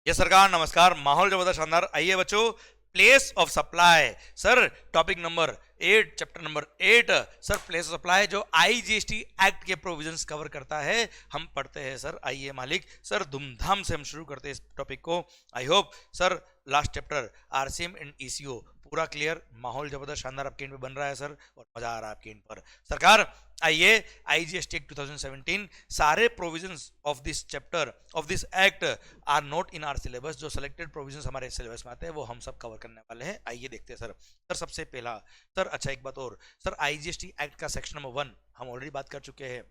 ये सरकार नमस्कार। माहौल जबरदस्त शानदार। आइए बच्चों, place of supply. Sir topic number 8, chapter number 8 sir place of supply जो आईजीएसटी एक्ट के प्रोविजंस कवर करता है, हम पढ़ते हैं सर। आइए मालिक सर, धूमधाम से हम शुरू करते हैं इस टॉपिक को। I hope sir last chapter RCM and eco पूरा क्लियर, माहौल जबरदस्त शानदार आपके इन पे बन रहा है सर, और मजा आ रहा है आपके इन पर सरकार। आइए, आईजीएसटी एक्ट 2017 सारे provisions of this chapter of this act are not in our syllabus. जो सिलेक्टेड प्रोविजंस हमारे सिलेबस में आते हैं वो हम सब कवर करने वाले हैं। आइए देखते हैं सर। सर सबसे पहला सर, अच्छा एक बात और सर, आईजीएसटी एक्ट का सेक्शन नंबर 1 हम ऑलरेडी बात कर चुके हैं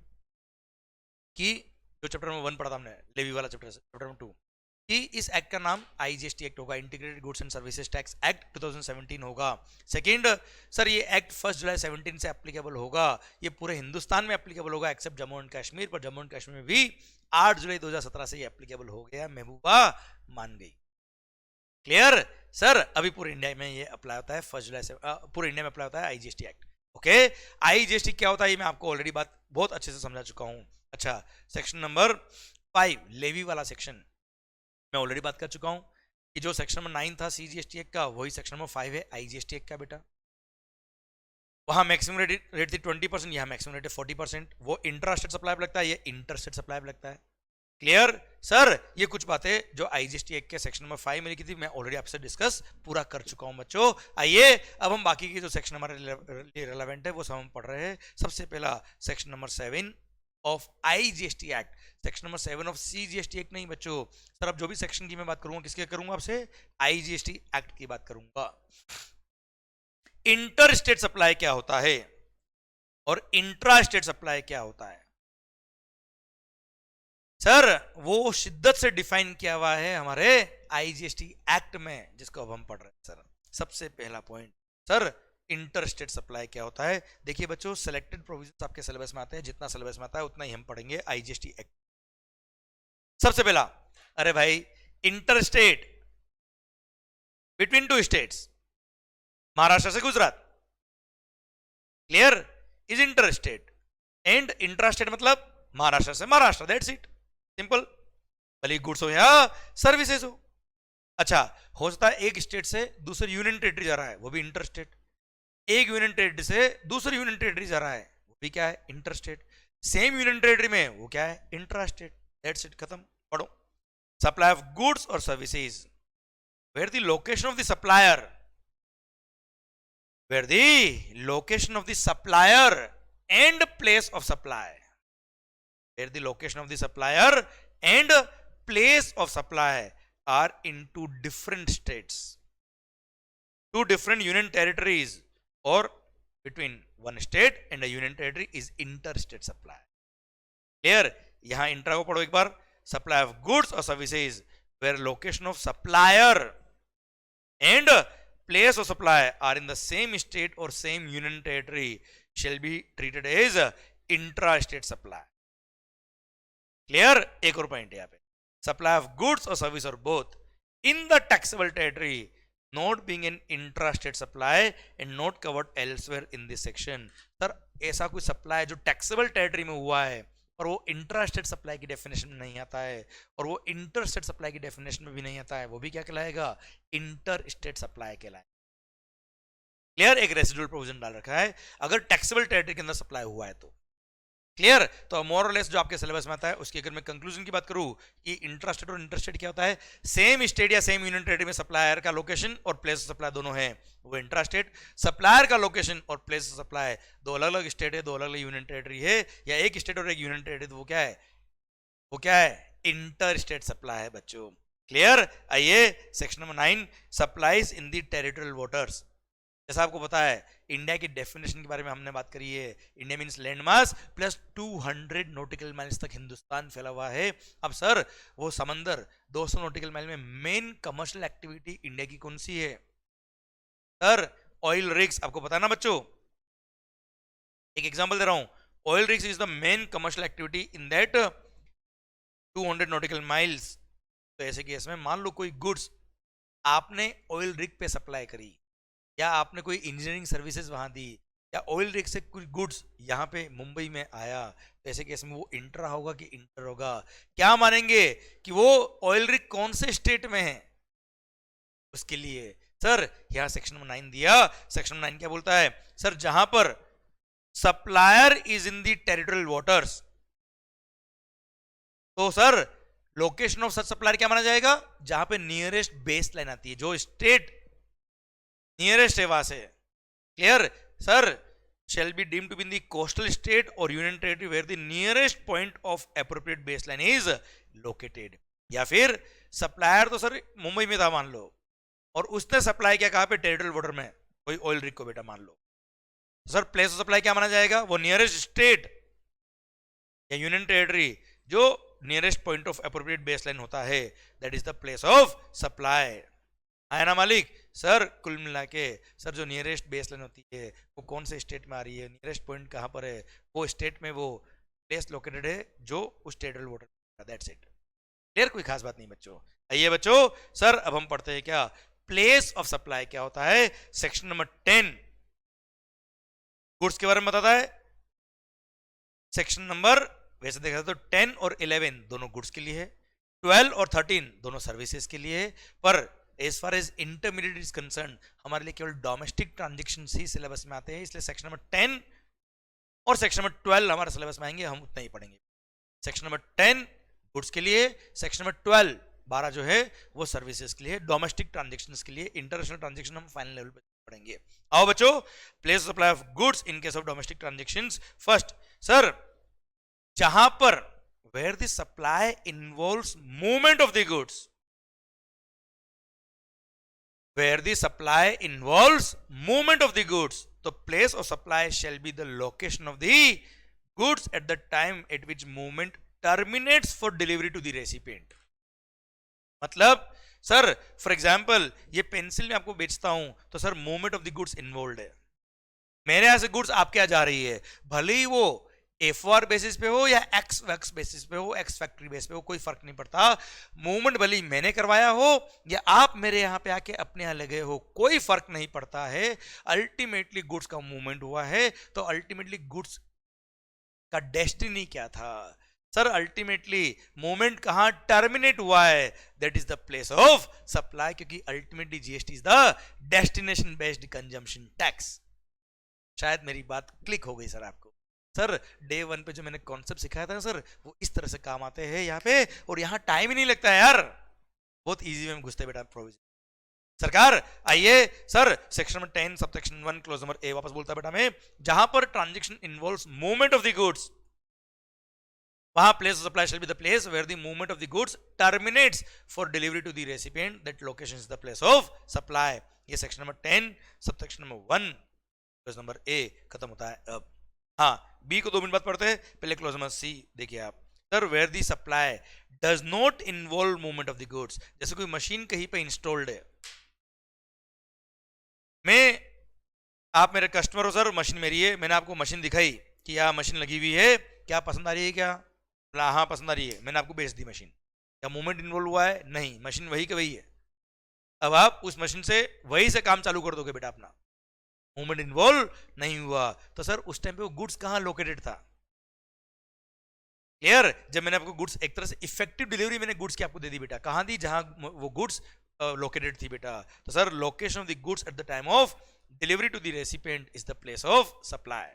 कि जो चैप्टर नंबर 1 पढ़ा था हमने, लेवी वाला चैप्टर, चैप्टर नंबर 2, कि इस एक्ट का नाम आईजीएसटी एक्ट होगा, integrated goods and services tax act 2017 होगा। सेकंड सर, ये एक्ट 1 जुलाई 17 से एप्लीकेबल होगा। ये पूरे हिंदुस्तान में एप्लीकेबल होगा एक्सेप्ट जम्मू एंड कश्मीर, पर जम्मू एंड कश्मीर में भी 8 जुलाई 2017 से ये एप्लीकेबल हो गया। महबूबा मान गई। Clear sir. अभी पूरे इंडिया में ये अप्लाई होता है 1 जुलाई से, पूरे इंडिया में अप्लाई होता है आईजीएसटी एक्ट। ओके, आईजीएसटी क्या होता है ये मैं आपको ऑलरेडी बात बहुत अच्छे से समझा चुका हूं। अच्छा, सेक्शन नंबर 5 लेवी वाला सेक्शन मैं ऑलरेडी बात कर चुका हूं कि जो सेक्शन नंबर 9 था सीजीएसटी एक्ट का, वही सेक्शन नंबर 5 है आईजीएसटी एक्ट का बेटा। वहां मैक्सिमम रेट थी 20%, यहाँ मैक्सिमम रेट है 40%। वो इंट्रा स्टेट सप्लाई पे लगता है, ये इंटर स्टेट सप्लाई पे लगता है। Clear sir. ये कुछ बातें जो आईजीएसटी एक्ट के सेक्शन नंबर 5 में लिखी थी मैं ऑलरेडी आपसे डिस्कस पूरा कर चुका हूं बच्चों। आइए अब हम बाकी के जो सेक्शन हमारे लिए रिलेवेंट है वो सब हम पढ़ रहे हैं। सबसे पहला section number 7 of IGST act, section number 7 of CGST act नहीं बच्चों। सर अब जो भी सेक्शन की मैं बात करूंगा किसके करूंगा आपसे, आईजीएसटी एक्ट की बात करूंगा। इंटर स्टेट सप्लाई क्या होता है और इंट्रा स्टेट सप्लाई क्या होता है सर, वो शिद्दत से डिफाइन किया हुआ है हमारे आईजीएसटी एक्ट में, जिसको अब हम पढ़ रहे हैं सर। सबसे पहला point sir, inter state supply क्या होता है। देखिए बच्चों, सिलेक्टेड प्रोविजंस आपके सिलेबस में आते हैं, जितना सिलेबस में आता है उतना ही हम पढ़ेंगे आईजीएसटी एक्ट। सबसे पहला, अरे भाई, inter state between 2 states, Maharashtra से Gujarat, clear, is inter state. And intra state मतलब महाराष्ट्र से महाराष्ट्र, दैट्स इट, सिंपल। भले गुड्स हो या सर्विसेज हो। अच्छा, हो सकता है एक स्टेट से दूसरी यूनियन टेरिटरी जा रहा है, वो भी इंटर स्टेट। एक यूनियन टेरिटरी से दूसरी यूनियन टेरिटरी जा रहा है, वो भी क्या है, inter state. Same union territory में वो क्या है, इंट्रा स्टेट। दैट्स इट, खत्म। पढ़ो। सप्लाई ऑफ गुड्स और services where the location of the supplier, where the location of the supplier and place of supply, where the location of the supplier and place of supply are in two different states, two different union territories, or between one state and a union territory is interstate supply. Clear? यहां intra को पढ़ो एक बार। Supply of goods और services where location of supplier and place of supply are in the same state or same union territory shall be treated as intra-state supply. Clear? एक और point है यहाँ पे, supply of goods or service or both in the taxable territory not being an intra-state supply and not covered elsewhere in this section. Sir ऐसा कोई supply जो taxable territory में हुआ है और वो इंट्रा स्टेट सप्लाई की डेफिनेशन में नहीं आता है, और वो इंटर स्टेट सप्लाई की डेफिनेशन में भी नहीं आता है, वो भी क्या कहलाएगा, इंटर स्टेट सप्लाई कहलाएगा। क्लियर? एक रेसिडुअल प्रोविजन डाल रखा है अगर टैक्सेबल टेरिटरी के अंदर सप्लाई हुआ है तो। क्लियर? तो मोर और लेस जो आपके सिलेबस में आता है उसकी अगर मैं कंक्लूजन की बात करूं कि इंट्रा स्टेट और इंटर स्टेट क्या होता है, सेम स्टेट या सेम यूनियन टेरिटरी में सप्लायर का लोकेशन और प्लेस ऑफ सप्लाई दोनों है, वो इंट्रा स्टेट। सप्लायर का लोकेशन और प्लेस ऑफ सप्लाई दो अलग अलग स्टेट है, दो अलग अलग यूनियन टेरिटरी है, या एक स्टेट और एक यूनियन टेरिटरी, तो वो क्या है, वो क्या है, इंटर स्टेट सप्लाई है बच्चों। क्लियर? आइए section number 9, supplies in the territorial waters. जैसा आपको पता है इंडिया की डेफिनेशन के बारे में हमने बात करी है, India means land mass plus 200 nautical miles तक हिंदुस्तान फैला हुआ है। अब सर वो समंदर 200 नॉटिकल माइल में मेन कमर्शियल एक्टिविटी इंडिया की कौन सी है सर, ऑयल रिग्स। आपको पता है ना बच्चों, एक एग्जांपल दे रहा हूं, oil rigs is the main commercial activity in that 200 nautical miles. तो ऐसे केस में मान लो कोई गुड्स आपने ऑयल रिग पे सप्लाई करी, या आपने कोई इंजीनियरिंग सर्विसेज वहां दी, या ऑयल रिग से कुछ गुड्स यहाँ पे मुंबई में आया, तो ऐसे केस में वो इंट्रा होगा कि इंटर होगा? क्या मानेंगे कि वो ऑयल रिग कौन से स्टेट में है उसके लिए। सर यहाँ सेक्शन नंबर 9 दिया, सेक्शन नंबर 9 क्या बोलता है सर, जहां पर supplier is in the territorial waters, तो sir location of such supplier क्या माना जाएगा, जहां पे नियरेस्ट बेस लाइन आती है, जो स्टेट नियरेस्ट है वहां से। Clear sir, shall be deemed to be in the coastal state or union territory where the nearest point of appropriate baseline is located। या फिर सप्लायर तो सर मुंबई में था मान लो, और उसने सप्लाई किया कहां पे, टेरिटोरियल वाटर में, कोई ऑयल रिग को बेटा मान लो, तो सर प्लेस ऑफ सप्लाई क्या माना जाएगा, वो नियरेस्ट स्टेट या यूनियन टेरिटरी जो nearest point of appropriate baseline होता है, that is the place of supply. है ना मालिक? सर कुल मिला के सर जो नियरेस्ट बेसलाइन होती है वो कौन से स्टेट में आ रही है, नियरेस्ट पॉइंट कहां पर है, वो स्टेट में वो प्लेस लोकेटेड है जो उस territorial water, that's it. Clear? कोई खास बात नहीं बच्चों। आइए बच्चों, सर अब हम पढ़ते हैं क्या, प्लेस ऑफ सप्लाई क्या होता है। सेक्शन नंबर 10 गुड्स के बारे में बताता है। सेक्शन नंबर वैसे देखा तो 10 और 11 दोनों गुड्स के लिए है, 12 और 13 दोनों सर्विसेज के लिए है, पर as far as intermediate is concern हमारे लिए केवल डोमेस्टिक ट्रांजेक्शन ही सिलेबस में आते हैं, इसलिए सेक्शन नंबर 10 और सेक्शन नंबर 12 हमारे सिलेबस में आएंगे, हम उतना ही पढ़ेंगे। सेक्शन नंबर 10 गुड्स के लिए, सेक्शन नंबर 12 जो है वो सर्विसेज के लिए, डोमेस्टिक ट्रांजेक्शंस के लिए, इंटरनेशनल ट्रांजेक्शन हम फाइनल लेवल पे पढ़ेंगे। आओ बच्चों, place supply of goods in case of domestic transactions. First sir, जहां पर where the supply involves movement of the goods, where the supply involves movement of the goods, the place of supply shall be the location of the goods at the time at which movement terminates for delivery to the recipient। मतलब sir for example ये pencil में आपको बेचता हूं तो sir movement of the goods involve है, मेरे यहां से गुड्स आपके यहां जा रही है, भले ही वो F4 बेसिस पे हो या एक्स वैक्स बेसिस पे हो, एक्स फैक्ट्री बेस पे हो, कोई फर्क नहीं पड़ता। मूवमेंट भले ही मैंने करवाया हो या आप मेरे यहां पे आके अपने यहां लगे हो, कोई फर्क नहीं पड़ता है। अल्टीमेटली गुड्स का मूवमेंट हुआ है, तो अल्टीमेटली गुड्स का डेस्टिनी क्या था सर, अल्टीमेटली मूवमेंट कहां टर्मिनेट हुआ है, that is the place of supply, क्योंकि ultimately GST is the destination based consumption tax. शायद मेरी बात क्लिक हो गई सर आपको। सर डे 1 पे जो मैंने कॉन्सेप्ट सिखाया था सर, वो इस तरह से काम आते हैं यहाँ पे, और यहाँ टाइम ही नहीं लगता है यार, बहुत इजी में घुसते बेटा प्रोविजन। सरकार आइए sir, section number 10 subsection 1 clause number A वापस बोलता है बेटा मैं, जहां पर transaction involves movement of the goods, वहां place of supply shall be the place where the movement of the goods terminates for delivery to the recipient, that location is the place of supply. ये section number 10 subsection number 1 clause number A खत्म होता है। अब हाँ, B को 2 minute बाद पढ़ते हैं, पहले क्लॉज नंबर सी देखिए आप। Sir where the supply does not involve movement of the goods, जैसे कोई मशीन कहीं पे इंस्टॉल्ड है, मैं आप मेरे कस्टमर हो सर, मशीन मेरी है, मैंने आपको मशीन दिखाई कि यह मशीन लगी हुई है, क्या पसंद आ रही है क्या, हाँ पसंद आ रही है, मैंने आपको बेच दी मशीन, क्या मूवमेंट इन्वॉल्व हुआ है, नहीं, मशीन वही के वही है। अब आप उस मशीन से वही से काम चालू कर दोगे बेटा अपना, मूवमेंट इन्वॉल्व नहीं हुआ, तो सर उस टाइम पे वो गुड्स कहां लोकेटेड था। क्लियर? जब मैंने आपको गुड्स एक तरह से इफेक्टिव डिलीवरी मैंने गुड्स की आपको दे दी बेटा, कहां दी, जहां वो गुड्स लोकेटेड थी बेटा, तो sir location of the goods at the time of delivery to the recipient is the place of supply.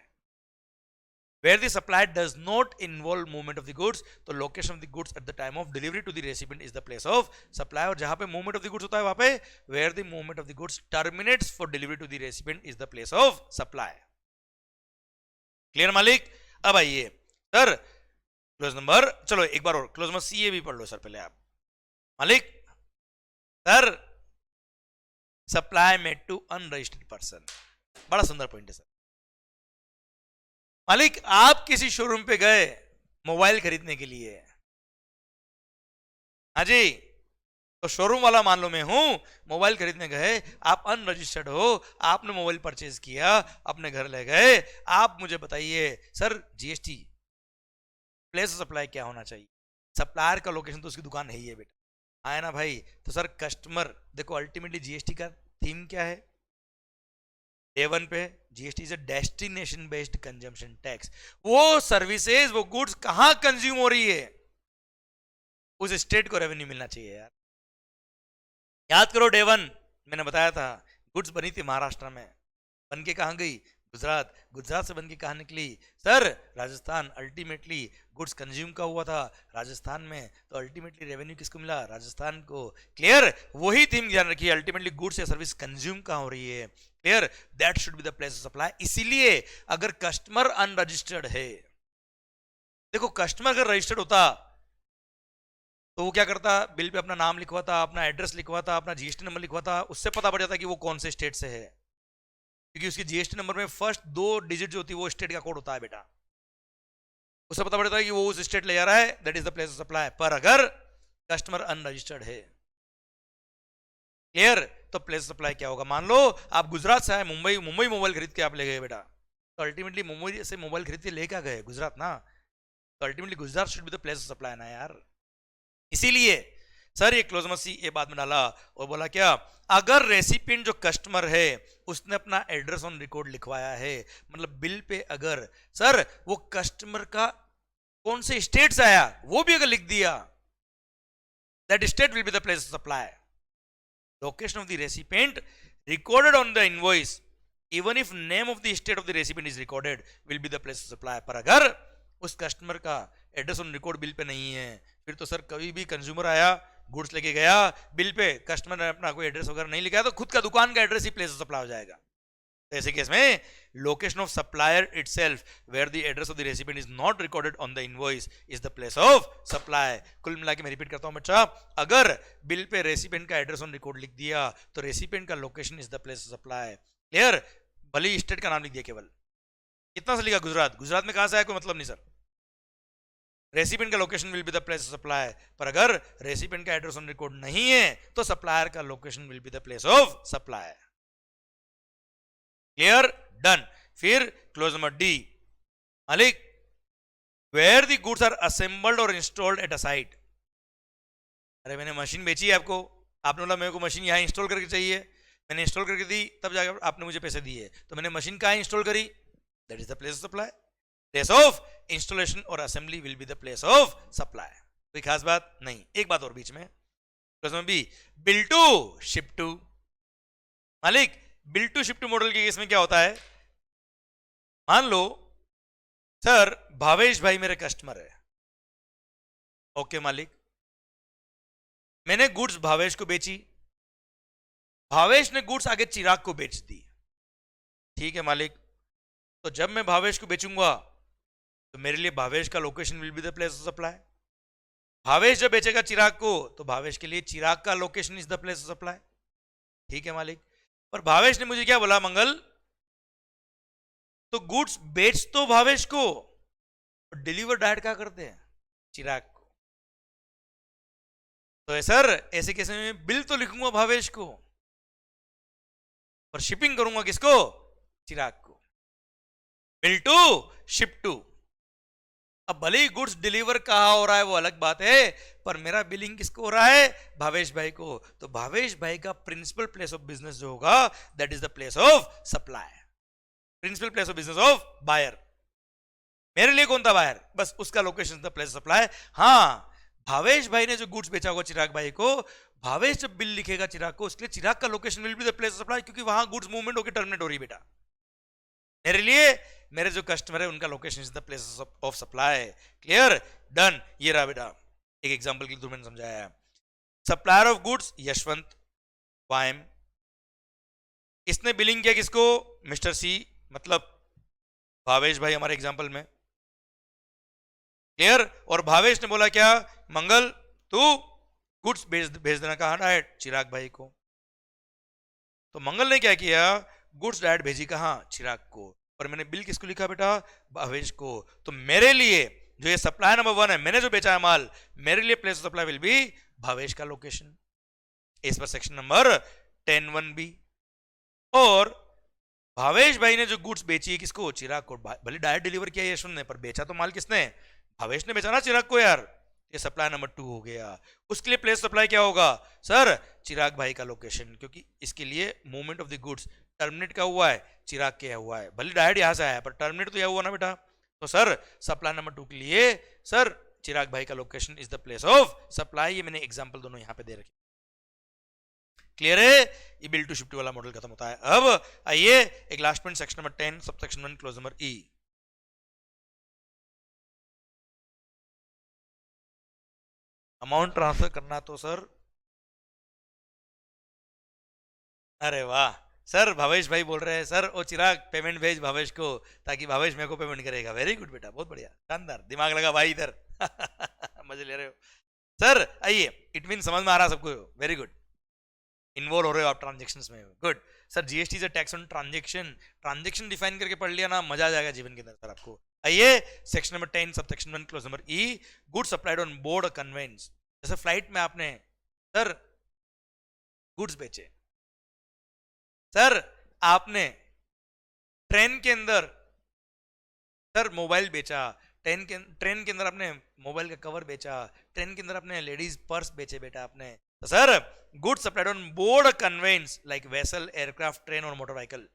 Where the supply does not involve movement of the goods, तो location of the goods at the time of delivery to the recipient is the place of supply। और जहां पे movement of the goods होता है वहां पे where the movement of the goods terminates for delivery to the recipient is the place of supply। Clear मालिक? अब आइए सर क्लोज नंबर, चलो एक बार और क्लोज नंबर सी ए भी पढ़ लो सर पहले आप मालिक। Sir supply made to unregistered person, बड़ा सुंदर पॉइंट है सर। मालिक आप किसी शोरूम पे गए मोबाइल खरीदने के लिए, हाँ जी, तो शोरूम वाला मान लो मैं हूं, मोबाइल खरीदने गए, आप अनरजिस्टर्ड हो, आपने मोबाइल परचेज किया, अपने घर ले गए, आप मुझे बताइए sir GST place of supply क्या होना चाहिए, सप्लायर का लोकेशन तो उसकी दुकान है ही है बेटा, आए ना भाई। तो सर कस्टमर देखो, अल्टीमेटली जीएसटी का थीम क्या है, A1 पे GST is a destination based consumption tax. वो सर्विसेज, वो गुड्स कहां कंज्यूम हो रही है, उस स्टेट को रेवेन्यू मिलना चाहिए यार। याद करो डे वन मैंने बताया था, गुड्स बनी थी महाराष्ट्र में, बन के कहां गई, गुजरात, गुजरात से बन के कहां निकली sir, Rajasthan. Ultimately goods consume का हुआ था राजस्थान में, तो अल्टीमेटली रेवेन्यू किसको मिला, राजस्थान को। क्लियर, वही थीम ध्यान रखिए, अल्टीमेटली गुड्स या सर्विस कंज्यूम कहां हो रही है। Clear, that should be the place of supply. इसीलिए अगर कस्टमर अनरजिस्टर्ड है, देखो कस्टमर अगर रजिस्टर्ड होता तो वो क्या करता, बिल पे अपना नाम लिखवाता, अपना एड्रेस लिखवाता, अपना जीएसटी नंबर लिखवाता, उससे पता पड़ जाता कि वो कौन से स्टेट से है, क्योंकि उसकी जीएसटी नंबर में फर्स्ट 2 डिजिट जो होती है वो स्टेट का कोड होता है बेटा, उससे पता पड़ता है कि वो उस स्टेट ले जा रहा है, that is the place of supply. पर अगर कस्टमर अनरजिस्टर्ड है, क्लियर, तो प्लेस ऑफ सप्लाई क्या होगा। मान लो आप गुजरात से आए, मुंबई मोबाइल खरीद के आप ले गए बेटा, तो अल्टीमेटली मुंबई से मोबाइल खरीद के ले क्या गए, गुजरात ना, तो ultimately Gujarat should be the place of supply ना यार। इसीलिए सर ये क्लोज मसी ये बाद में डाला और बोला क्या, अगर रेसिपिएंट जो कस्टमर है उसने अपना एड्रेस ऑन रिकॉर्ड लिखवाया है, मतलब बिल पे अगर सर वो कस्टमर का कौन से स्टेट से आया वो भी अगर लिख दिया, that state will be the place of supply. Location of the recipient recorded on the invoice, even if name of the state of the recipient is recorded, will be the place of supply. पर अगर उस customer का address on record bill pay नहीं है, फिर तो sir कभी भी कंज्यूमर आया, गुड्स लेके गया, बिल पे कस्टमर ने अपना कोई एड्रेस वगैरह नहीं लिखा, तो खुद का दुकान का एड्रेस ही प्लेस ऑफ सप्लाई हो जाएगा। तो ऐसे केस में location of supplier itself where the address of the recipient is not recorded on the invoice is the place of supply. कुल मिला के मैं रिपीट करता हूं बच्चा, अगर बिल पे रेसिपिएंट का एड्रेस ऑन रिकॉर्ड लिख दिया तो रेसिपिएंट का location is the place of supply. Clear, भले स्टेट का नाम लिख दिया, केवल कितना से लिखा, गुजरात, गुजरात में कहां से आया कोई मतलब नहीं सर, रेसिपिएंट का location will be the place of supply. पर अगर रेसिपिएंट का एड्रेस ऑन रिकॉर्ड नहीं है तो सप्लायर का location will be the place of supply. Clear, done. फिर क्लोज नंबर डी, मालिक where the goods are assembled और इंस्टॉल्ड एट अ साइट। अरे मैंने मशीन बेची है आपको, आपने बोला मेरे को मशीन यहाँ इंस्टॉल करके चाहिए, मैंने इंस्टॉल करके दी, तब जाकर आपने मुझे पैसे दिए, तो मैंने मशीन कहाँ इंस्टॉल करी, that is the place of supply. Place of installation और assembly will be the place of supply. कोई खास बात नहीं। एक बात और बीच में, B, bill to ship to. मालिक bill to ship to model के केस में क्या होता है, मान लो सर भावेश भाई मेरे कस्टमर है, ओके मालिक, मैंने गुड्स भावेश को बेची, भावेश ने गुड्स आगे चिराग को बेच दी, ठीक है मालिक। तो जब मैं भावेश को बेचूंगा तो मेरे लिए भावेश का location will be the place of supply. Bhavesh जब बेचेगा चिराग को तो भावेश के लिए चिराग का location is the place of supply, ठीक है मालिक। पर भावेश ने मुझे क्या बोला, मंगल तो गुड्स बेच तो भावेश को, डिलीवर डायरेक्ट क्या करते हैं, चिराग को। तो सर ऐसे कैसे में बिल तो लिखूंगा भावेश को, पर शिपिंग करूंगा किसको, चिराग को। Bill to ship to. अब भले ही गुड्स डिलीवर कहा हो रहा है वो अलग बात है, पर मेरा बिलिंग किसको हो रहा है, भावेश भाई को। तो भावेश भाई का प्रिंसिपल प्लेस ऑफ बिजनेस जो होगा that is the place of supply, principal place of business of buyer. मेरे लिए कौन था बायर, बस उसका location the place of supply. हाँ, भावेश भाई ने जो गुड्स बेचा होगा चिराग भाई को, भावेश जब बिल लिखेगा चिराग को, उसके लिए चिराग का location will be the place of supply, क्योंकि वहां गुड्स मूवमेंट होकर टर्मिनेट हो रही है बेटा। मेरे लिए मेरे जो कस्टमर है उनका location is the place of supply. Clear, done. ये रहा बेटा एक एग्जांपल के लिए मैंने समझाया है। सप्लायर ऑफ गुड्स यशवंत वाइम, इसने बिलिंग किया किसको, मिस्टर सी, मतलब भावेश भाई हमारे एग्जांपल में। क्लियर, और भावेश ने बोला क्या, मंगल तू गुड्स भेज देना, कहा डायरेक्ट चिराग भाई को। तो मंगल ने क्या किया, गुड्स डायरेक्ट भेजी कहां, चिराग को, पर मैंने बिल किसको लिखा बेटा, भावेश को। तो मेरे लिए जो ये सप्लाई नंबर 1 है, मैंने जो बेचा है माल, मेरे लिए place of supply will B Bhavesh का लोकेशन। इस पर सेक्शन नंबर 10(1)(b). और भावेश भाई ने जो गुड्स बेची है किसको, चिराग को। भले डायरेक्ट डिलीवर किया यशवंत ने, पर बेचा तो माल किसने, भावेश ने बेचा ना चिराग को यार। ये सप्लाई नंबर 2 हो गया। उसके लिए प्लेस सप्लाई क्या होगा सर, चिराग भाई का लोकेशन, क्योंकि इसके लिए movement of the goods terminate क्या हुआ है, चिराग के हुआ है, भले डायरेक्ट यहां से आया पर टर्मिनेट तो यह हुआ ना बेटा। तो सर सप्लाई नंबर 2 के लिए सर चिराग भाई का location is the place of supply. ये मैंने एग्जांपल दोनों यहां पे दे रखे। क्लियर है, ये बिल्ड टू शिफ्ट वाला मॉडल खत्म होता है। अब आइए एक लास्ट पॉइंट, सेक्शन नंबर 10 सब सेक्शन 1 क्लोज नंबर ई। अमाउंट ट्रांसफर करना तो सर, अरे वाह सर, भावेश भाई बोल रहे हैं सर ओ चिराग पेमेंट भेज भावेश को, ताकि भावेश मेरे को पेमेंट करेगा। वेरी गुड बेटा, बहुत बढ़िया, शानदार, दिमाग लगा भाई इधर। मजे ले रहे हो सर। आइए, इट मीन समझ में आ रहा सबको, वेरी गुड, इन्वॉल्व हो रहे हो आप ट्रांजेक्शन में, गुड सर। जीएसटी से tax on transaction, transaction define करके पढ़ लिया ना, मजा आ जाएगा जीवन के अंदर सर आपको। आइए सेक्शन नंबर 10 सब section 1 clause number E, goods supplied on board conveyance. जैसे फ्लाइट में आपने सर गुड्स बेचे, सर आपने ट्रेन के अंदर सर मोबाइल बेचा, ट्रेन के अंदर आपने मोबाइल का कवर बेचा, ट्रेन के अंदर आपने लेडीज पर्स बेचे बेटा आपने। तो sir goods supplied on board conveyance like vessel, aircraft, train और मोटर व्हीकल।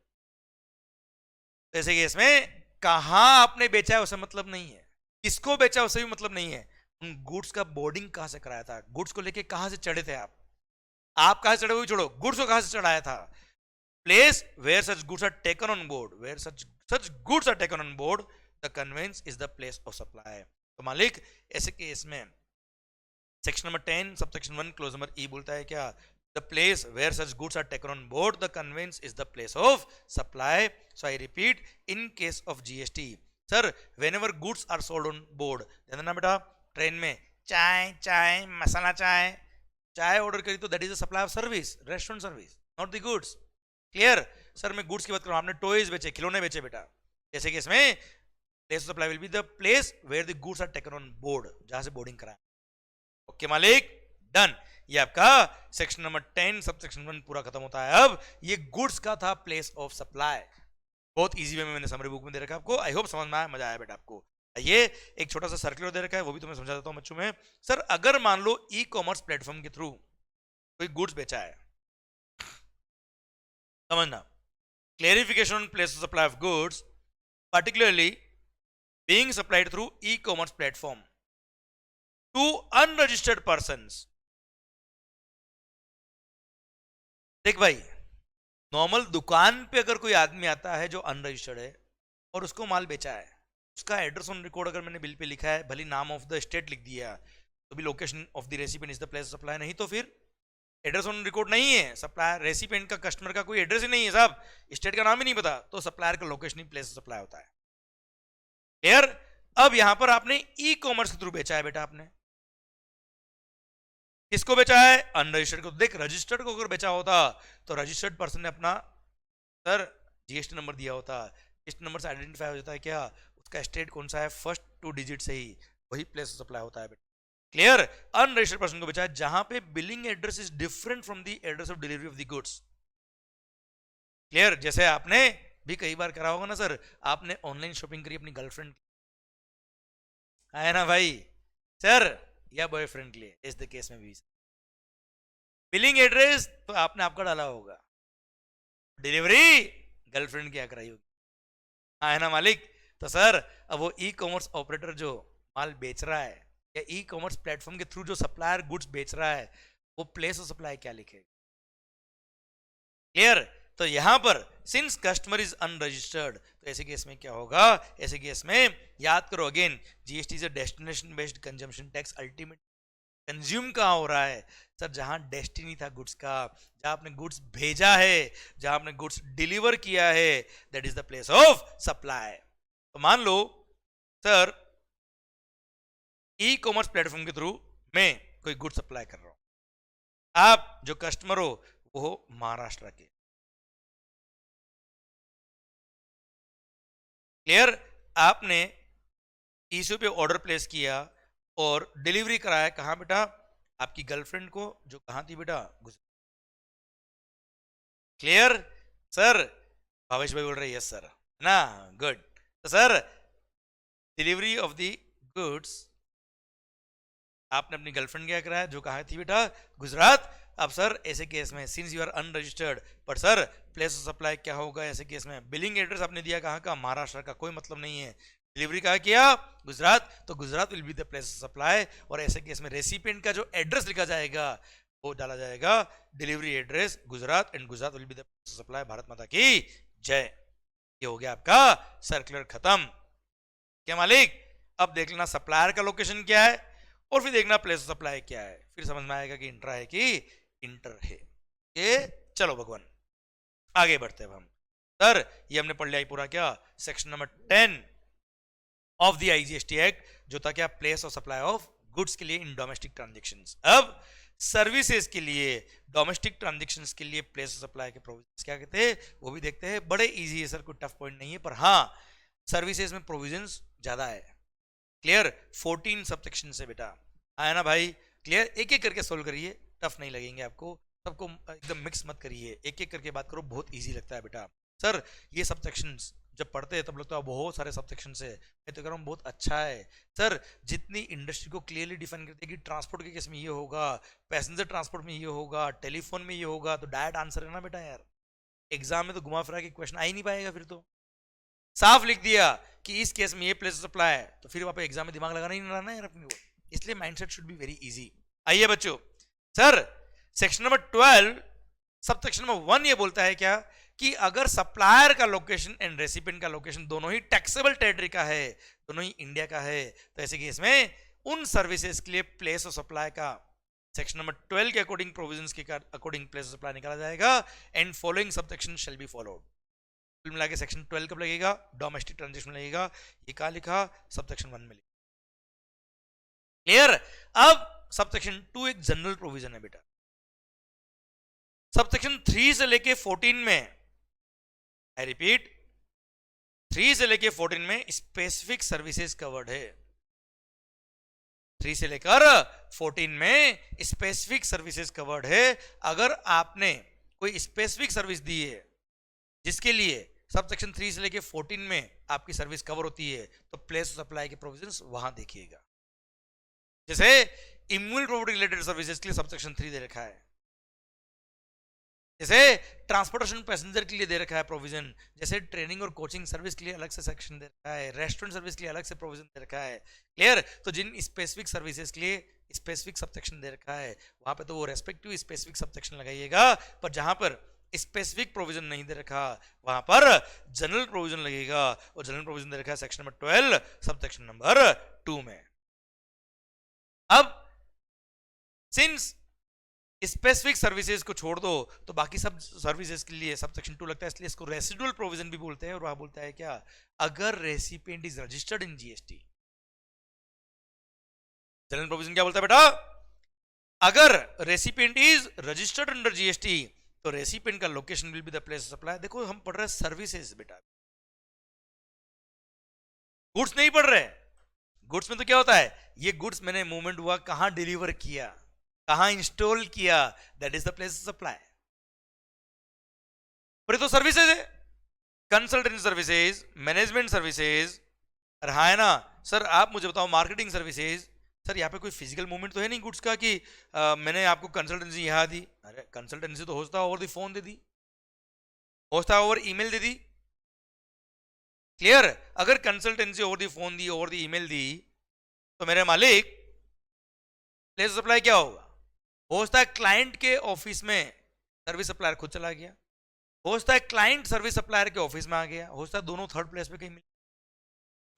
जैसे कि इसमें कहां आपने बेचा है उसे मतलब नहीं है, किसको बेचा उसे भी मतलब नहीं है, उन गुड्स का बोर्डिंग कहां से कराया था, गुड्स को लेके कहां से चढ़े थे आप कहां से चढ़े हुए छोड़ो, गुड्स को कहां से चढ़ाया था। Place where such goods are taken on board, where such goods are taken on board, the conveyance is the place of supply। तो मालिक ऐसे केस में section number 10 subsection 1 clause number ई बोलता है क्या, the place where such goods are taken on board, the conveyance is the place of supply। so I repeat, in case of GST sir, whenever goods are sold on board, ध्यान देना बेटा, train में चाय चाय मसाला चाय, चाय order करी तो that is the supply of service, restaurant service, not the goods. Clear sir, मैं गुड्स की बात कर रहा हूं, आपने टॉयज बेचे, खिलौने बेचे बेटा, जैसे कि इसमें place of supply will be the place where the goods are taken on board, जहां से बोर्डिंग कराए। ओके मालिक, डन। ये आपका सेक्शन नंबर 10 सब सेक्शन 1 पूरा खत्म होता है। अब ये गुड्स का था प्लेस ऑफ सप्लाई, बहुत इजी वे में मैंने समरी बुक में दे रखा है आपको, आई होप समझ में आया, मजा आया बेटा आपको। ये एक छोटा सा सर्कुलर दे रखा है, वो भी तुम्हें समझा देता हूं बच्चों में। सर अगर मान लो ई कॉमर्स प्लेटफॉर्म के थ्रू कोई गुड्स बेचा है, समझना, clarification on place of supply of goods, particularly being supplied through e-commerce platform to unregistered persons। देख भाई, नॉर्मल दुकान पे अगर कोई आदमी आता है जो अनरजिस्टर्ड है और उसको माल बेचा है, उसका एड्रेस ऑन रिकॉर्ड अगर मैंने बिल पे लिखा है, भले नाम ऑफ द स्टेट लिख दिया, तो भी location of the recipient is the place of supply, नहीं तो फिर एड्रेस ऑन रिकॉर्ड नहीं है, सप्लायर रेसिपिएंट का कस्टमर का कोई एड्रेस ही नहीं है साहब, स्टेट का नाम ही नहीं पता, तो सप्लायर का लोकेशन ही प्लेस सप्लाई होता है। क्लियर। अब यहां पर आपने ई कॉमर्स के थ्रू बेचा है बेटा, आपने किसको बेचा है, अनरजिस्टर्ड को। देख रजिस्टर्ड को अगर बेचा होता तो रजिस्टर्ड पर्सन ने अपना सर जीएसटी नंबर दिया होता, जीएसटी नंबर से आइडेंटिफाई हो जाता है क्या, उसका स्टेट कौन सा है, फर्स्ट 2 डिजिट से ही वही प्लेस सप्लाई होता है बेटा। क्लियर। अनरजिस्टर्ड पर्सन को बेचा है जहां पे billing address is different from the address of delivery of the goods. Clear. जैसे आपने भी कई बार करा होगा ना सर, आपने ऑनलाइन शॉपिंग करी अपनी गर्लफ्रेंड, है ना भाई सर, या बॉयफ्रेंड के लिए, इस द केस में भी बिलिंग एड्रेस तो आपने आपका डाला होगा, डिलीवरी गर्लफ्रेंड क्या कराई होगी, है ना मालिक। तो सर अब वो ई कॉमर्स ऑपरेटर जो माल बेच रहा है या ई कॉमर्स प्लेटफॉर्म के थ्रू जो सप्लायर गुड्स बेच रहा है, वो प्लेस ऑफ सप्लाई क्या लिखेगा। क्लियर। तो यहां पर सिंस कस्टमर इज अनरजिस्टर्ड, तो ऐसे केस में क्या होगा, ऐसे केस में याद करो again, GST is a destination based consumption tax, ultimate consume कहां हो रहा है सर, जहां डेस्टिनी था गुड्स का, जहां आपने गुड्स भेजा है, जहां आपने गुड्स डिलीवर किया है, that is the place of supply. तो मान लो सर ई कॉमर्स प्लेटफॉर्म के थ्रू मैं कोई गुड सप्लाई कर रहा हूं, आप जो कस्टमर हो वो महाराष्ट्र के। क्लियर। आपने ईशू पे ऑर्डर प्लेस किया और डिलीवरी कराया कहां बेटा, आपकी गर्लफ्रेंड को, जो कहां थी बेटा, गुजरात। Clear sir. भावेश भाई बोल रहे यस सर ना, गुड। तो sir delivery of the goods आपने अपनी गर्लफ्रेंड क्या कराया, जो कहा थी बेटा गुजरात। अब सर ऐसे केस में सिंस यू आर अनरजिस्टर्ड, पर सर प्लेस ऑफ सप्लाई क्या होगा ऐसे केस में? बिलिंग एड्रेस आपने दिया कहाँ का, महाराष्ट्र का, कोई मतलब नहीं है। डिलीवरी कहाँ किया, गुजरात, तो Gujarat will be the place of supply. और ऐसे केस में रेसिपिएंट का जो एड्रेस लिखा जाएगा वो डाला जाएगा delivery address Gujarat, and Gujarat will be the place of supply. Bharat माता की जय। ये हो गया आपका सर्कुलर खत्म। क्या मालिक? अब देख लेना सप्लायर का लोकेशन क्या है और फिर देखना प्लेस ऑफ सप्लाई क्या है, फिर समझ में आएगा कि इंट्रा है कि इंटर है। ये चलो भगवान आगे बढ़ते हैं हम। सर ये हमने पढ़ लिया पूरा क्या, section number 10 of the IGST act, जो था क्या, place of supply of goods के लिए इन डोमेस्टिक ट्रांजेक्शंस। अब सर्विसेज के लिए, डोमेस्टिक ट्रांजेक्शंस के लिए प्लेस ऑफ सप्लाई के प्रोविजंस क्या कहते हैं वो भी देखते हैं। बड़े इजी है सर, कोई टफ पॉइंट नहीं है, पर हाँ सर्विसेज में प्रोविजंस ज्यादा है। क्लियर? 14 सबसेक्शन से बेटा आया ना भाई? क्लियर? एक एक करके सोल्व करिए, टफ नहीं लगेंगे आपको, सबको एकदम मिक्स मत करिए, एक एक करके बात करो, बहुत इजी लगता है बेटा। सर ये सबसेक्शंस जब पढ़ते हैं तब लगता है बहुत सारे सबसेक्शन है, मैं तो कह रहा हूँ बहुत अच्छा है। सर जितनी इंडस्ट्री को क्लियरली डिफाइन करते हैं कि ट्रांसपोर्ट के केस में ये होगा, पैसेंजर ट्रांसपोर्ट में ये होगा, टेलीफोन में ये होगा, तो डायरेक्ट आंसर है ना बेटा यार। एग्जाम में तो घुमा फिरा के क्वेश्चन आ ही नहीं पाएगा, फिर तो साफ लिख दिया कि इस केस में ये प्लेस ऑफ सप्लाई है, तो फिर वहां पे एग्जाम में दिमाग लगाना ही नहीं रहना यार अपने को, इसलिए mindset should be very easy. आइए बच्चों, sir section number 12 subsection number 1 ये बोलता है क्या, कि अगर सप्लायर का लोकेशन एंड रेसिपिएंट का लोकेशन दोनों ही टैक्सेबल टेरिटरी का है, दोनों ही इंडिया का है, तो ऐसे केस में उन सर्विसेज के लिए प्लेस ऑफ सप्लाई का सेक्शन नंबर 12 के अकॉर्डिंग प्रोविजंस के अकॉर्डिंग प्लेस ऑफ सप्लाई निकाला जाएगा, and following subsection shall be followed. कुल मिला के सेक्शन 12 कब लगेगा, डोमेस्टिक ट्रांजेक्शन लगेगा, ये कहा लिखा, सबसेक्शन 1 में लिखा। क्लियर? अब सबसेक्शन 2 एक जनरल प्रोविजन है बेटा। सबसेक्शन 3 से लेके 14 में, आई रिपीट 3 से लेके 14 में स्पेसिफिक सर्विसेज कवर्ड है। 3 से लेकर 14 में स्पेसिफिक सर्विसेज कवर्ड है। अगर आपने कोई स्पेसिफिक सर्विस दी है जिसके लिए सबसेक्शन 3 से लेके 14 में आपकी सर्विस कवर होती है, तो प्लेस ऑफ सप्लाई के प्रोविजंस वहां देखिएगा। जैसे इम्यूनल प्रॉपर्टी रिलेटेड सर्विसेज के लिए सबसेक्शन 3 दे रखा है, जैसे ट्रांसपोर्टेशन पैसेंजर के लिए दे रखा है प्रोविजन, जैसे ट्रेनिंग और कोचिंग सर्विस के लिए अलग से सेक्शन दे रखा है, रेस्टोरेंट सर्विस के लिए अलग से प्रोविजन दे रखा है। क्लियर? तो जिन स्पेसिफिक सर्विसेज के लिए स्पेसिफिक सबसेक्शन दे रखा है वहां पे तो वो रेस्पेक्टिव स्पेसिफिक सबसेक्शन लगाइएगा, पर जहां पर स्पेसिफिक प्रोविजन नहीं दे रखा वहां पर जनरल प्रोविजन लगेगा, और जनरल प्रोविजन दे रखा है सेक्शन नंबर 12 सबसेक्शन नंबर 2 में। अब सिंस स्पेसिफिक सर्विसेज को छोड़ दो तो बाकी सब सर्विसेज के लिए सबसेक्शन 2 लगता है, इसलिए इसको रेसिडुअल प्रोविजन भी बोलते हैं। और वहां बोलता है क्या, अगर recipient is registered in GST. General provision क्या बोलता है बेटा, अगर recipient is registered under GST तो रेसिपिएंट का location will be the place of supply. देखो हम पढ़ रहे हैं सर्विसेज बेटा, गुड्स नहीं पढ़ रहे। गुड्स में तो क्या होता है, ये गुड्स मैंने मूवमेंट हुआ, कहां डिलीवर किया, कहां इंस्टॉल किया, that is the place of supply. पर ये तो सर्विसेज है, कंसल्टेंसी सर्विसेज, मैनेजमेंट सर्विसेज। अरे हाँ है ना सर, आप मुझे बताओ मार्केटिंग सर्विसेज। सर यहाँ पे कोई फिजिकल मूवमेंट तो है नहीं गुड्स का कि मैंने आपको कंसल्टेंसी यहाँ दी। अरे कंसल्टेंसी तो होता ओवर द फोन दे दी, होता ओवर ईमेल दे दी। क्लियर? अगर कंसल्टेंसी ओवर द फोन दी, ओवर द ईमेल दी, तो मेरे मालिक प्लेस ऑफ सप्लाई क्या होगा, होता है क्लाइंट के ऑफिस में सर्विस सप्लायर खुद चला गया, होता है क्लाइंट सर्विस सप्लायर के ऑफिस में आ गया, होता है दोनों थर्ड प्लेस पे कहीं मिले।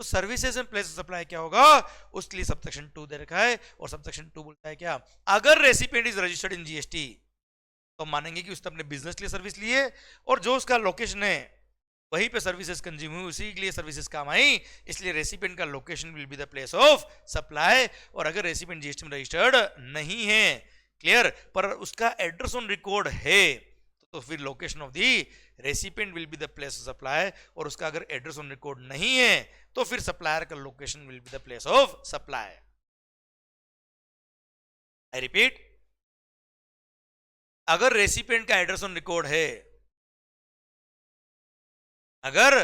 तो सर्विसेज में प्लेस ऑफ सप्लाई क्या होगा, उसके लिए सबसेक्शन 2 दे रखा है। और सबसेक्शन 2 बोलता है क्या, अगर recipient is registered in GST तो मानेंगे कि उसने अपने बिजनेस के लिए सर्विस ली है, और जो उसका लोकेशन है वहीं पे सर्विसेज कंज्यूम हुई, उसी के लिए सर्विसेज काम आई, इसलिए रेसिपिएंट का location will be the place of supply. और अगर रेसिपिएंट जीएसटी में रजिस्टर्ड नहीं है, क्लियर, पर उसका एड्रेस ऑन रिकॉर्ड है, तो फिर location of the recipient will be the place of supply. और उसका अगर एड्रेस ऑन रिकॉर्ड नहीं है तो फिर सप्लायर का location will be the place of supply. I repeat, अगर रेसिपिएंट का एड्रेस ऑन रिकॉर्ड है, अगर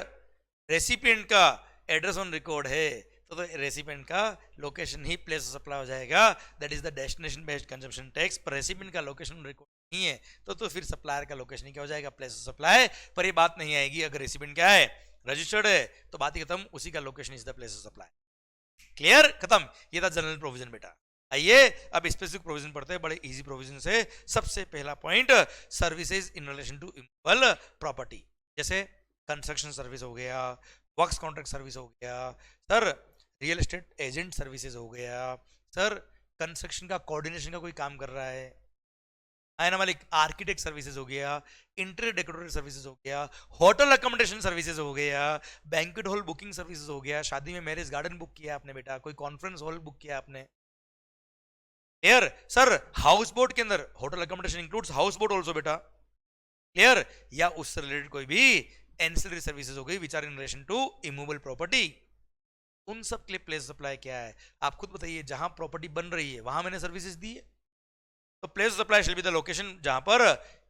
रेसिपिएंट का एड्रेस ऑन रिकॉर्ड है, तो रेसिपिएंट का location he place of supply हो जाएगा, that is the destination based consumption tax. पर रेसिपिएंट का लोकेशन रिकॉर्ड नहीं है तो फिर सप्लायर का लोकेशन ही क्या हो जाएगा, प्लेस ऑफ सप्लाई। पर ये बात नहीं आएगी अगर रेसिपिएंट क्या है, रजिस्टर्ड है, तो बात ही खत्म, उसी का location is the place of supply. Clear, खत्म। ये था जनरल प्रोविजन बेटा। आइए अब स्पेसिफिक प्रोविजन पढ़ते हैं, बड़े इजी प्रोविजन से। सबसे पहला point, services in relation to immovable property, जैसे कंस्ट्रक्शन सर्विस हो गया, वर्क्स कॉन्ट्रैक्ट सर्विस हो गया, sir real estate agent services हो गया, सर कंस्ट्रक्शन का कोऑर्डिनेशन का कोई काम कर रहा है ना मालिक, आर्किटेक्ट सर्विसेज हो गया, इंटीरियर डेकोरेटर सर्विसेज हो गया, होटल अकोमोडेशन सर्विसेज हो गया, बैंक्वेट हॉल बुकिंग सर्विसेज हो गया, शादी में मैरिज गार्डन बुक किया आपने बेटा, कोई कॉन्फ्रेंस हॉल बुक किया आपने। क्लियर सर, हाउस बोट के अंदर hotel accommodation includes house boat also बेटा। क्लियर, या उससे रिलेटेड कोई भी एंसिलरी सर्विसेज हो गई which are in relation to immovable property, उन सब के लिए प्लेस सप्लाई क्या है आप खुद बताइए। जहां प्रॉपर्टी बन रही है वहां मैंने सर्विसेज दी है, तो place supply shall be the location जहां पर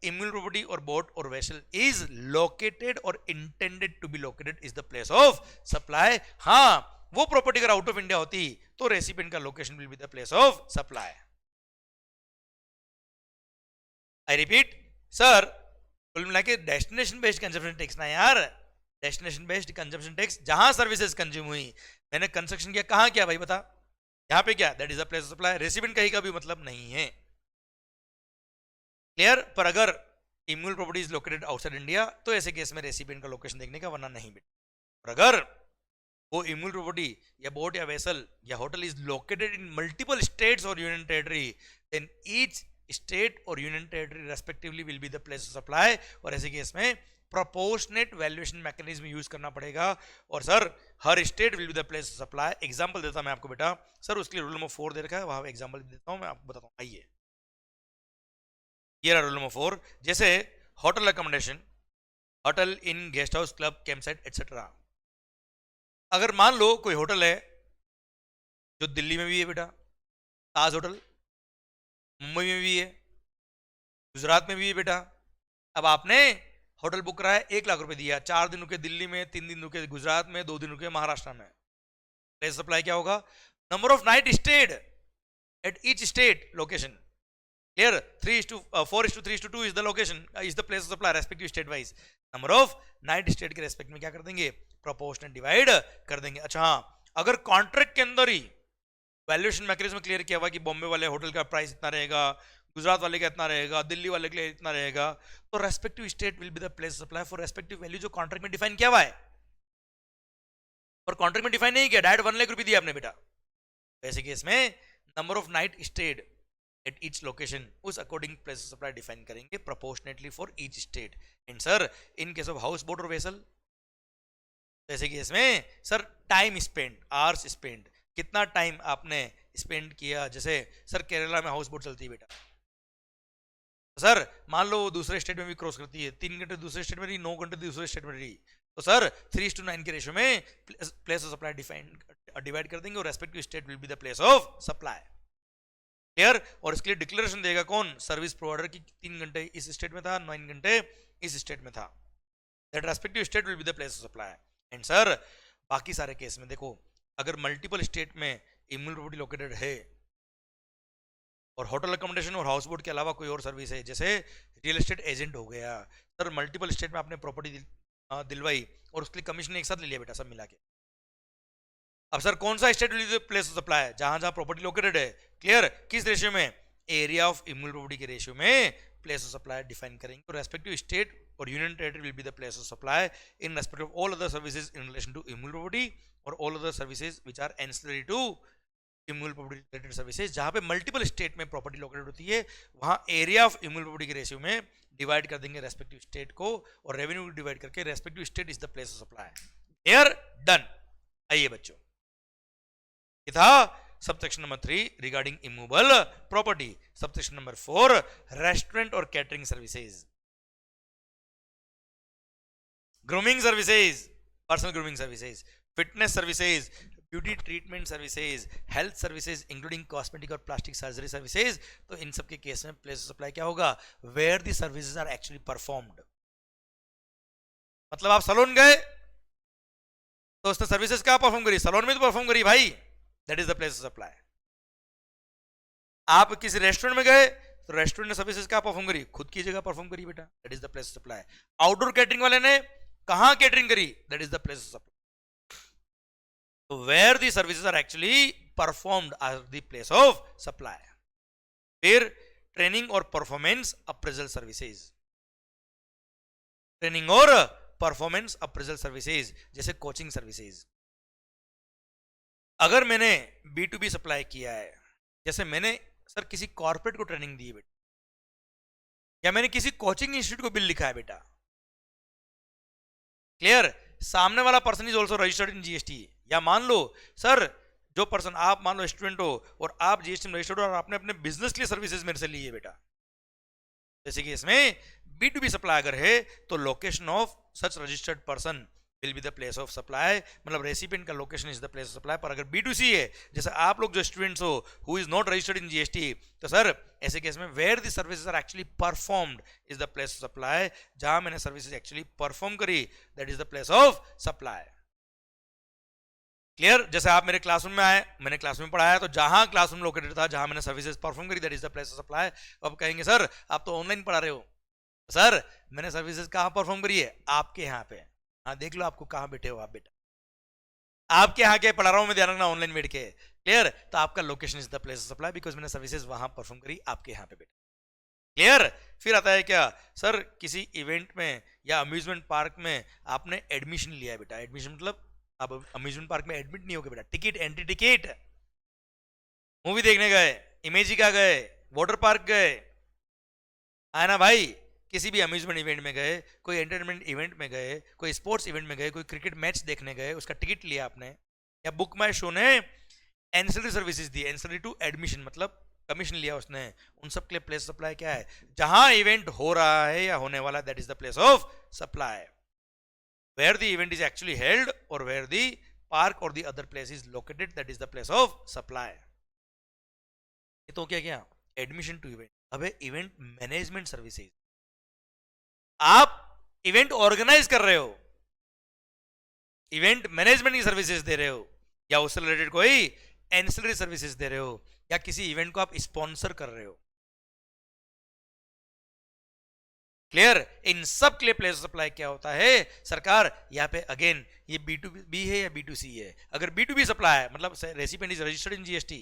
इमूवेबल प्रॉपर्टी और बोट और वेसल इज लोकेटेड और intended to be located is the place of supply. हाँ, वो प्रॉपर्टी अगर आउट ऑफ इंडिया होती तो रेसिपिएंट का location will be the place of supply. I repeat sir, कुल मिला के डेस्टिनेशन बेस्ड कंजम्पशन टैक्स ना यार, डेस्टिनेशन बेस्ड कंजम्पशन टैक्स जहां सर्विसेज कंज्यूम हुई। मैंने कंस्ट्रक्शन किया, कहां किया भाई बता, यहां पे क्या, that is the place of supply. Recipient कहीं का भी मतलब नहीं है। क्लियर, पर अगर immovable property is located outside India तो ऐसे केस में रेसिपिएंट का लोकेशन देखने का, वरना नहीं बेटा। और अगर वो इमूवेबल प्रॉपर्टी या बोट या वेसल या hotel is located in multiple states और union territory, then each state और union territory respectively will be the place of supply. और ऐसे केस में प्रोपोर्शनेट वैल्यूएशन मैकेनिज्म यूज करना पड़ेगा, और sir her state will be the place of supply. Example देता मैं आपको बेटा, सर उसके लिए रूल नंबर 4 दे रखा है, वहां एग्जांपल देता हूं, मैं आपको बताता हूं। आइए, ये रहा रूल नंबर 4, जैसे hotel accommodation, hotel in guest house club camp site etcetera. अगर मान लो कोई होटल है जो दिल्ली में भी है बेटा, ताज होटल, मुंबई में भी है, गुजरात में भी है बेटा। अब आपने होटल बुक करा है, 1 लाख रुपए दिया, 4 दिन रुके दिल्ली में, 3 दिन रुके गुजरात में, 2 दिन रुके महाराष्ट्र में। प्लेस सप्लाई क्या होगा, number of night stayed at each state location. Clear, 4:3:2 is the location, is the place of supply respective state wise. Number of night state के रेस्पेक्ट में क्या कर देंगे, प्रोपोर्शनल डिवाइड कर देंगे। अच्छा हाँ, अगर कॉन्ट्रैक्ट के अंदर ही वैल्यूएशन मैकेनिज्म क्लियर किया हुआ कि बॉम्बे वाले होटल का प्राइस इतना रहेगा, गुजरात वाले का इतना रहेगा, दिल्ली वाले के लिए इतना रहेगा, तो respective state will be the place supply for respective value जो कॉन्ट्रैक्ट में डिफाइन किया हुआ है। और कॉन्ट्रैक्ट में डिफाइन नहीं किया, डायरेक्ट 1 लाख रुपए दिया आपने बेटा, ऐसे केस में number of night stayed at each location उस अकॉर्डिंग प्लेस सप्लाई डिफाइन करेंगे proportionately for each state. And sir in case of house boat और वेसल, ऐसे केस में sir time spend, hours spend, कितना टाइम आपने spend किया। जैसे sir Kerala में हाउस बोट चलती है बेटा, सर मान लो दूसरे स्टेट में भी क्रॉस करती है, 3 घंटे दूसरे स्टेट में रही, 9 घंटे दूसरे स्टेट में रही, तो सर 3:9 के रेशियो में प्लेस ऑफ सप्लाई डिवाइड कर देंगे और respective state will be the place of supply. Clear, और इसके लिए डिक्लेरेशन देगा कौन, सर्विस प्रोवाइडर की 3 घंटे इस स्टेट में था, 9 घंटे इस स्टेट में था, that respective state will be the place of supply. And sir बाकी सारे केस में देखो, अगर मल्टीपल स्टेट में इमूवेबल प्रॉपर्टी लोकेटेड है और होटल अकोमोडेशन और हाउस बोट के अलावा कोई और सर्विस है, जैसे रियल एस्टेट एजेंट हो गया, सर मल्टीपल स्टेट में आपने प्रॉपर्टी दिलवाई और उसके लिए कमीशन एक साथ ले लिया बेटा सब मिला के। अब सर कौन सा state will place of supply है, जहां जहां प्रॉपर्टी लोकेटेड है। क्लियर, किस रेशियो में, एरिया ऑफ इमूवेबल प्रॉपर्टी के रेशियो में प्लेस ऑफ सप्लाई डिफाइन करेंगे, तो रेस्पेक्टिव स्टेट और union territory will be the place of supply in respect of all other services in relation to immovable property और all other services which are ancillary to immovable property related services. जहां पे multiple state में property located होती है, वहां area of immovable property के ratio में divide कर देंगे रेस्पेक्टिव स्टेट को, और रेवेन्यू डिवाइड करके respective state is the place of supply. Here done. आइए बच्चों, ये था subsection number 3 regarding immovable property. Subsection number 4 restaurant और catering services, grooming services, personal grooming services, fitness services, beauty treatment services, health services including cosmetic और plastic surgery services. तो इन सब के केस में प्लेस ऑफ सप्लाई क्या होगा, where the services are actually performed. मतलब आप सैलून गए, तो उसने सर्विसेज कहां परफॉर्म करी? सलोन में तो परफॉर्म करी भाई, that is the place of supply. आप किसी रेस्टोरेंट में गए तो रेस्टोरेंट ने सर्विसेज कहां परफॉर्म करी? खुद की जगह परफॉर्म करी बेटा, that is the place of supply. Outdoor catering वाले ने कहां कैटरिंग करी? That is the place of supply. तो where the services are actually performed are the place of supply. फिर ट्रेनिंग और परफॉर्मेंस अप्रेजल सर्विसेज, ट्रेनिंग और performance appraisal services जैसे coaching services. अगर मैंने B2B सप्लाई किया है, जैसे मैंने सर किसी कॉर्पोरेट को ट्रेनिंग दी है बेटा, या मैंने किसी कोचिंग इंस्टीट्यूट को बिल लिखा है बेटा, क्लियर, सामने वाला person is also registered in GST। या मान लो सर जो पर्सन, आप मान लो स्टूडेंट हो और आप GST में रजिस्टर्ड हो और आपने अपने बिजनेस के लिए सर्विसेज मेरे से ली है बेटा, जैसे कि इसमें B2B सप्लाई अगर है तो location of such registered person will be the place of supply, मतलब रेसिपिएंट का location is the place of supply. पर अगर B2C है, जैसे आप लोग जो स्टूडेंट्स हो who is not registered in GST, तो सर ऐसे केस में where the services are actually performed is the place of supply, जहां मैंने सर्विसेज एक्चुअली परफॉर्म करी that is the place of supply. Clear, जैसे आप मेरे क्लासरूम में आए, मैंने क्लासरूम में पढ़ाया, तो जहां क्लासरूम लोकेटेड था, जहां मैंने सर्विसेज परफॉर्म करी that is the place of supply. अब कहेंगे सर आप तो ऑनलाइन पढ़ा रहे हो, सर मैंने सर्विसेज कहां परफॉर्म करी है? आपके यहाँ पे। हाँ देख लो आपको कहां बैठे हो आप बेटा, आपके यहाँ के पढ़ा रहा हूं मैं, ध्यान रखना ऑनलाइन बैठ के, क्लियर। तो आपका location is the place of supply because मैंने सर्विसेज वहां परफॉर्म करी आपके यहाँ पे बेटा, क्लियर। फिर आता है क्या, सर किसी इवेंट में या अम्यूजमेंट पार्क में आपने एडमिशन लिया है बेटा, एडमिशन मतलब आप अम्यूजमेंट पार्क में एडमिट नहीं होगे बेटा, टिकट, एंट्री टिकट, मूवी देखने गए, इमेजिका गए, वाटर पार्क गए, है ना भाई, किसी भी अम्यूजमेंट इवेंट में गए, कोई एंटरटेनमेंट इवेंट में गए, कोई स्पोर्ट्स इवेंट में गए, कोई क्रिकेट मैच देखने गए, उसका टिकट लिया आपने, या बुक माई शो ने एंसिलरी सर्विसेज दी, एंसिलरी टू एडमिशन मतलब कमीशन लिया उसने, उन सब के लिए प्लेस सप्लाई क्या है? जहां इवेंट हो रहा है या होने वाला, that is the place of supply. Where the event is actually held और वेयर द पार्क और the other place is located, that is the place of supply. ये तो क्या क्या एडमिशन टू इवेंट। अब इवेंट मैनेजमेंट सर्विसेज, आप event organise कर रहे हो, इवेंट मैनेजमेंट की सर्विसेज दे रहे हो, या उससे रिलेटेड कोई एंसिलरी सर्विसेज दे रहे हो, या किसी इवेंट को आप स्पॉन्सर कर रहे हो, क्लियर। इन सब के लिए प्लेस ऑफ सप्लाई क्या होता है सरकार? यहाँ पे अगेन ये B2B है या B2C है। अगर B2B सप्लाई है मतलब recipient is registered in GST,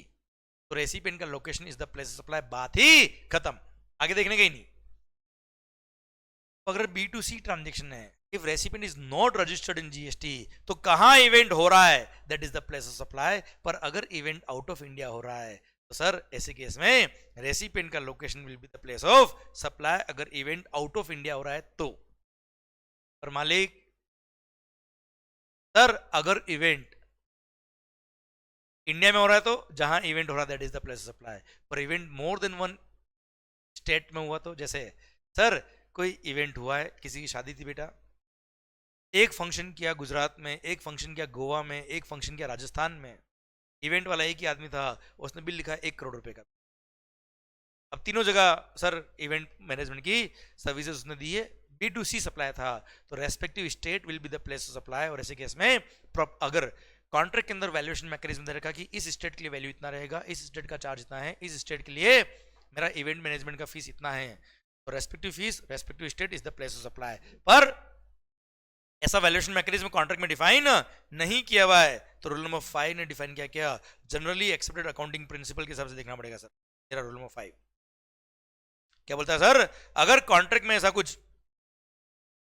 तो रेसिपिएंट का location is the place of supply, बात ही खत्म, आगे देखने का ही नहीं। अगर B2C ट्रांजेक्शन है, if recipient is not registered in GST, तो कहां इवेंट हो रहा है? That is the place of supply. पर अगर इवेंट आउट ऑफ इंडिया हो रहा है तो सर ऐसे केस में रेसिपिएंट का location will be the place of supply, अगर इवेंट आउट ऑफ इंडिया हो रहा है तो। पर मालिक सर अगर इवेंट इंडिया में हो रहा है तो जहां इवेंट हो रहा है that is the place of supply, पर event more than one state में हुआ तो, जैसे सर कोई इवेंट हुआ है, किसी की शादी थी बेटा, एक फंक्शन किया गुजरात में, एक फंक्शन किया गोवा में, एक फंक्शन किया राजस्थान में, इवेंट वाला एक ही आदमी था, उसने बिल लिखा 1 करोड़ रुपए का। अब तीनों जगह सर इवेंट मैनेजमेंट की सर्विसेज उसने दी है, B2C सप्लाई था, तो respective state will be the place of supply. और ऐसे केस में अगर कॉन्ट्रैक्ट के अंदर वैल्यूएशन मैकेनिज्म दे रखा कि इस स्टेट के लिए वैल्यू इतना रहेगा, इस स्टेट का चार्ज इतना है, इस स्टेट के लिए मेरा इवेंट मैनेजमेंट का फीस इतना है, तो respective fees respective state is the place of supply. पर ऐसा वैल्यूएशन मैकेनिज्म कॉन्ट्रैक्ट में डिफाइन नहीं किया हुआ है, तो रूल नंबर 5 ने डिफाइन किया क्या? जनरली एक्सेप्टेड अकाउंटिंग प्रिंसिपल के हिसाब से देखना पड़ेगा सर। मेरा रूल नंबर 5 क्या बोलता है सर? अगर कॉन्ट्रैक्ट में ऐसा कुछ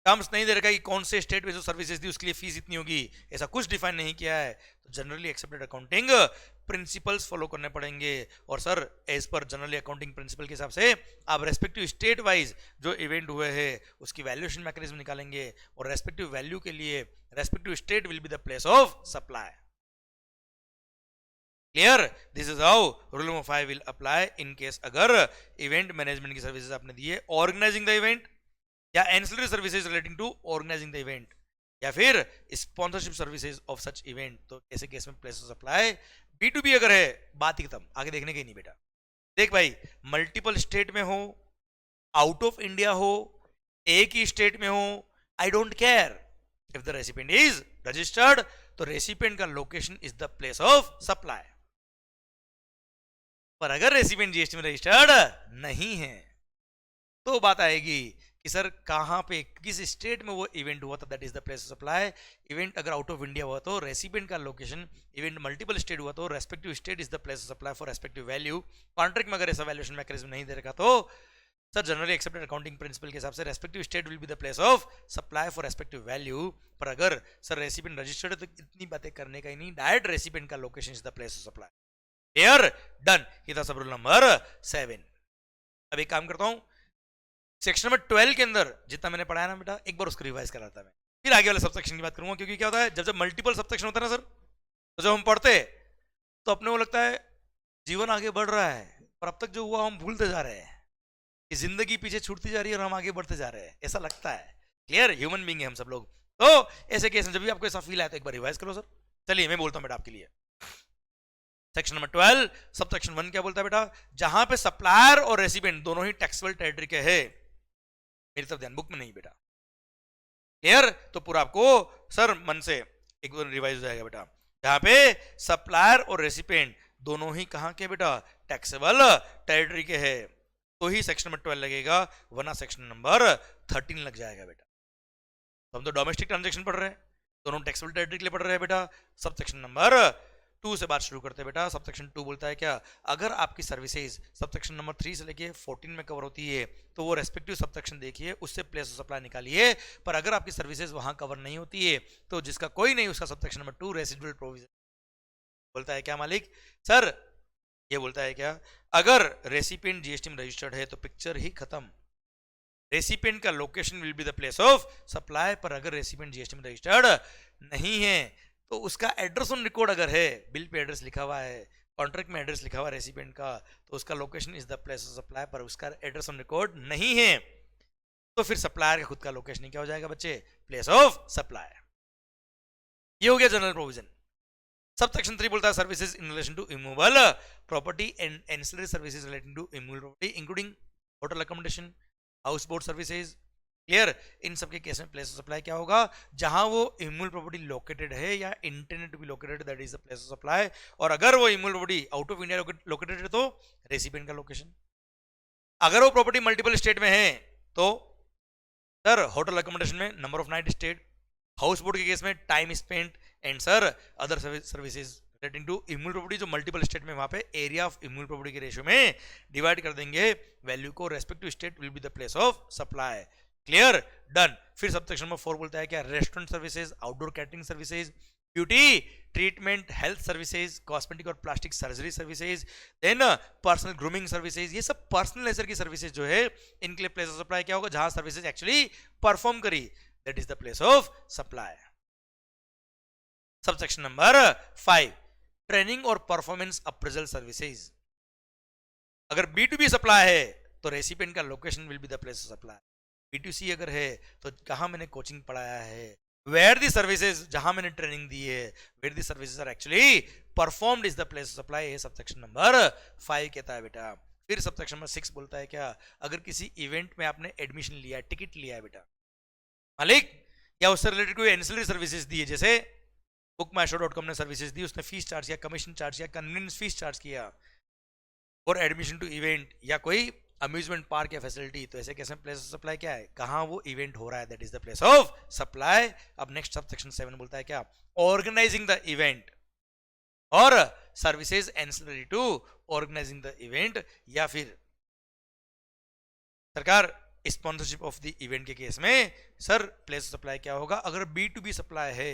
टर्म्स नहीं दे रखा कि कौन से स्टेट में जो सर्विसेज दी उसके लिए फीस इतनी होगी, ऐसा कुछ डिफाइन नहीं किया है, तो generally accepted accounting principles follow करने पड़ेंगे। और sir as per generally accounting principle के हिसाब से आप रेस्पेक्टिव स्टेट वाइज जो इवेंट हुए हैं उसकी वैल्यूएशन मैकेनिज्म निकालेंगे, और रेस्पेक्टिव वैल्यू के लिए respective state will be the place of supply. Clear, this is how rule number 5 will apply in case अगर इवेंट मैनेजमेंट की सर्विसेज आपने दी है, ऑर्गेनाइजिंग द इवेंट या ancillary services relating to organising the event, या फिर sponsorship services of such event, तो ऐसे केस में प्लेस ऑफ सप्लाई। B2B अगर है बात ही खत्म, आगे देखने के नहीं बेटा। देख भाई मल्टीपल स्टेट में हो, आउट ऑफ इंडिया हो, एक ही स्टेट में हो, I don't care, if the recipient is registered तो रेसिपिएंट का location is the place of supply. पर अगर रेसिपिएंट जीएसटी में रजिस्टर्ड नहीं है तो बात आएगी कि सर कहां पे किस स्टेट में वो इवेंट हुआ था, that is the place of supply. Event अगर आउट ऑफ इंडिया हुआ तो रेसिपिएंट का लोकेशन, इवेंट मल्टीपल स्टेट हुआ तो respective state is the place of supply for respective value. Contract में अगर ऐसा वैल्यूएशन मैकेनिज्म नहीं दे रखा तो sir generally accepted accounting principle के हिसाब से respective state will be the place of supply for respective value. पर अगर सर रेसिपिएंट रजिस्टर्ड है तो इतनी बातें करने का ही नहीं, डायरेक्ट रेसिपिएंट का location is the place of supply. Clear, done. ये था सब रूल नंबर 7। अब एक काम करता हूं, सेक्शन नंबर 12 के अंदर जितना मैंने पढ़ाया ना बेटा, एक बार उसको रिवाइज कराता मैं, फिर आगे वाले सबसेक्शन की बात करूंगा। क्योंकि क्या होता है, जब मल्टीपल सबसेक्शन होता है ना सर, तो जब हम पढ़ते तो अपने को लगता है जीवन आगे बढ़ रहा है, पर अब तक जो हुआ हम भूलते जा रहे हैं, कि जिंदगी पीछे छूटती जा रही है और हम आगे बढ़ते जा रहे हैं, ऐसा लगता है। क्लियर, ह्यूमन बीइंग है हम सब लोग। तो ऐसे केस में जब भी आपको ऐसा फील आए तो एक बार रिवाइज करो सर। चलिए मैं बोलता हूं बेटा आपके लिए, सेक्शन नंबर 12 सबसेक्शन 1 क्या बोलता है बेटा, जहां पे सप्लायर और रेसिपिएंट दोनों ही टैक्सेबल टेरिटरी के हैं, मेरी तरफ ध्यान, बुक में नहीं बेटा। क्लियर, तो पूरा आपको सर मन से एक बार रिवाइज हो जाएगा बेटा। जहां पे सप्लायर और रेसिपिएंट दोनों ही कहां के बेटा, टैक्सेबल टेरिटरी के हैं, तो ही सेक्शन नंबर 12 लगेगा, वरना सेक्शन नंबर 13 लग जाएगा बेटा। तो हम तो डोमेस्टिक ट्रांजेक्शन पढ़ रहे हैं, दोनों टैक्सेबल टेरिटरी के लिए पढ़ रहे हैं बेटा। सब सेक्शन नंबर 2 से बात शुरू करते हैं बेटा। सबसेक्शन 2 बोलता है क्या, अगर आपकी सर्विसेज सबसेक्शन नंबर 3 से लेके 14 में कवर होती है तो वो रेस्पेक्टिव सबसेक्शन देखिए, उससे प्लेस ऑफ सप्लाई निकालिए। पर अगर आपकी सर्विसेज वहां कवर नहीं होती है तो जिसका कोई नहीं, उसका सबसेक्शन नंबर 2 रेसिडुअल प्रोविजन बोलता है क्या मालिक, सर ये बोलता है क्या, अगर रेसिपिएंट जीएसटी में रजिस्टर्ड है तो पिक्चर ही खत्म। रेसिपिएंट का location will be the place of supply. पर अगर रेसिपिएंट जीएसटी में रजिस्टर्ड नहीं है तो उसका एड्रेस ऑन रिकॉर्ड अगर है, बिल पे एड्रेस लिखा हुआ है, कॉन्ट्रैक्ट में एड्रेस लिखा हुआ है रेसिपिएंट का, तो उसका location is the place of supply. पर उसका एड्रेस ऑन रिकॉर्ड नहीं है तो फिर सप्लायर का खुद का लोकेशन क्या हो जाएगा बच्चे, प्लेस ऑफ सप्लाई। ये हो गया जनरल प्रोविजन। सबसेक्शन 3 बोलता है services in relation to immovable property and ancillary services relating to immovable property including hotel accommodation, house boat services. Clear, इन सब के केस में प्लेस ऑफ सप्लाई क्या होगा, जहां वो इमूवेबल प्रॉपर्टी लोकेटेड है या intended to be located, that is the place of supply. और अगर वो immovable property out of India located है तो रेसिपिएंट का लोकेशन। अगर वो प्रॉपर्टी मल्टीपल स्टेट में है तो सर होटल अकोमोडेशन में number of night stayed, house boat के केस में time spent, and sir other services relating to immovable property जो मल्टीपल स्टेट में, वहां पे एरिया ऑफ इमूवेबल प्रॉपर्टी के रेशियो में डिवाइड कर देंगे वैल्यू को, respective state will be the place of supply. Clear, done. फिर सबसेक्शन नंबर 4 बोलता है क्या, restaurant services, outdoor catering services, beauty treatment, health services, cosmetic और plastic surgery services, then personal grooming services. ये सब पर्सनल नेचर की services जो है, इनके लिए प्लेस ऑफ सप्लाई क्या होगा, जहां सर्विसेज एक्चुअली परफॉर्म करी, that is the place of supply. Subsection number 5 training और परफॉर्मेंस अप्रेजल सर्विसेज। अगर B2B सप्लाई है तो रेसिपिएंट का location will be the place of supply. B2C अगर है तो कहां मैंने कोचिंग पढ़ाया है, वेयर दी सर्विसेज, जहां मैंने ट्रेनिंग दी है, where the services are actually performed is the place of supply. ये सबसेक्शन नंबर 5 कहता है बेटा। फिर सबसेक्शन नंबर 6 बोलता है क्या, अगर किसी इवेंट में आपने एडमिशन लिया है, टिकट लिया है बेटा मालिक, या उससे रिलेटेड कोई एंसिलरी सर्विसेज दी है, जैसे bookmyshow.com ने सर्विसेज दी, उसने फीस चार्ज किया, कमीशन चार्ज किया, कन्वीनियंस फीस चार्ज किया और एडमिशन टू इवेंट, या कोई अम्यूजमेंट पार्क या फैसिलिटी, तो ऐसे कैसे प्लेस ऑफ सप्लाई क्या है, कहां वो इवेंट हो रहा है, that is the place of supply. अब नेक्स्ट सबसेक्शन 7 बोलता है क्या, ऑर्गेनाइजिंग द इवेंट और services ancillary to organising the event, या फिर सरकार स्पॉन्सरशिप ऑफ द इवेंट के केस में सर प्लेस ऑफ सप्लाई क्या होगा। अगर B2B सप्लाई है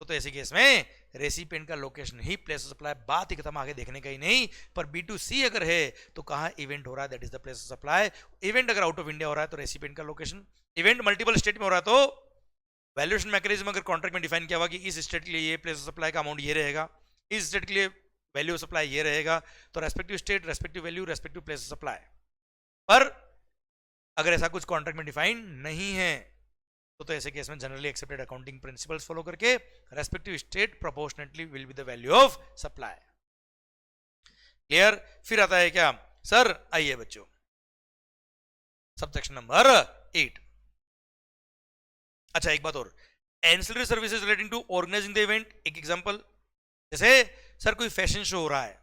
तो ऐसे केस में रेसिपिएंट का location he place of supply, बात ही खत्म, आगे देखने का ही नहीं। पर B2C अगर है तो कहां इवेंट हो रहा है, that is the place of supply. Event अगर आउट ऑफ इंडिया हो रहा है तो रेसिपिएंट का लोकेशन, इवेंट मल्टीपल स्टेट में हो रहा है तो वैल्यूएशन मैकेनिज्म अगर कॉन्ट्रैक्ट में डिफाइन किया हुआ कि इस स्टेट के लिए ये प्लेस ऑफ सप्लाई का अमाउंट ये रहेगा, इस स्टेट के लिए वैल्यू ऑफ सप्लाई ये रहेगा, तो respective state, respective value, respective place of supply. पर अगर ऐसा कुछ कॉन्ट्रैक्ट में डिफाइन नहीं है तो ऐसे केस में generally accepted accounting principles follow करके respective state proportionately will be the value of supply. Clear. फिर आता है क्या सर, आइए बच्चों सबसेक्शन नंबर 8। अच्छा एक बात और, ancillary services relating to organising the event, एक एग्जांपल, जैसे सर कोई फैशन शो हो रहा है,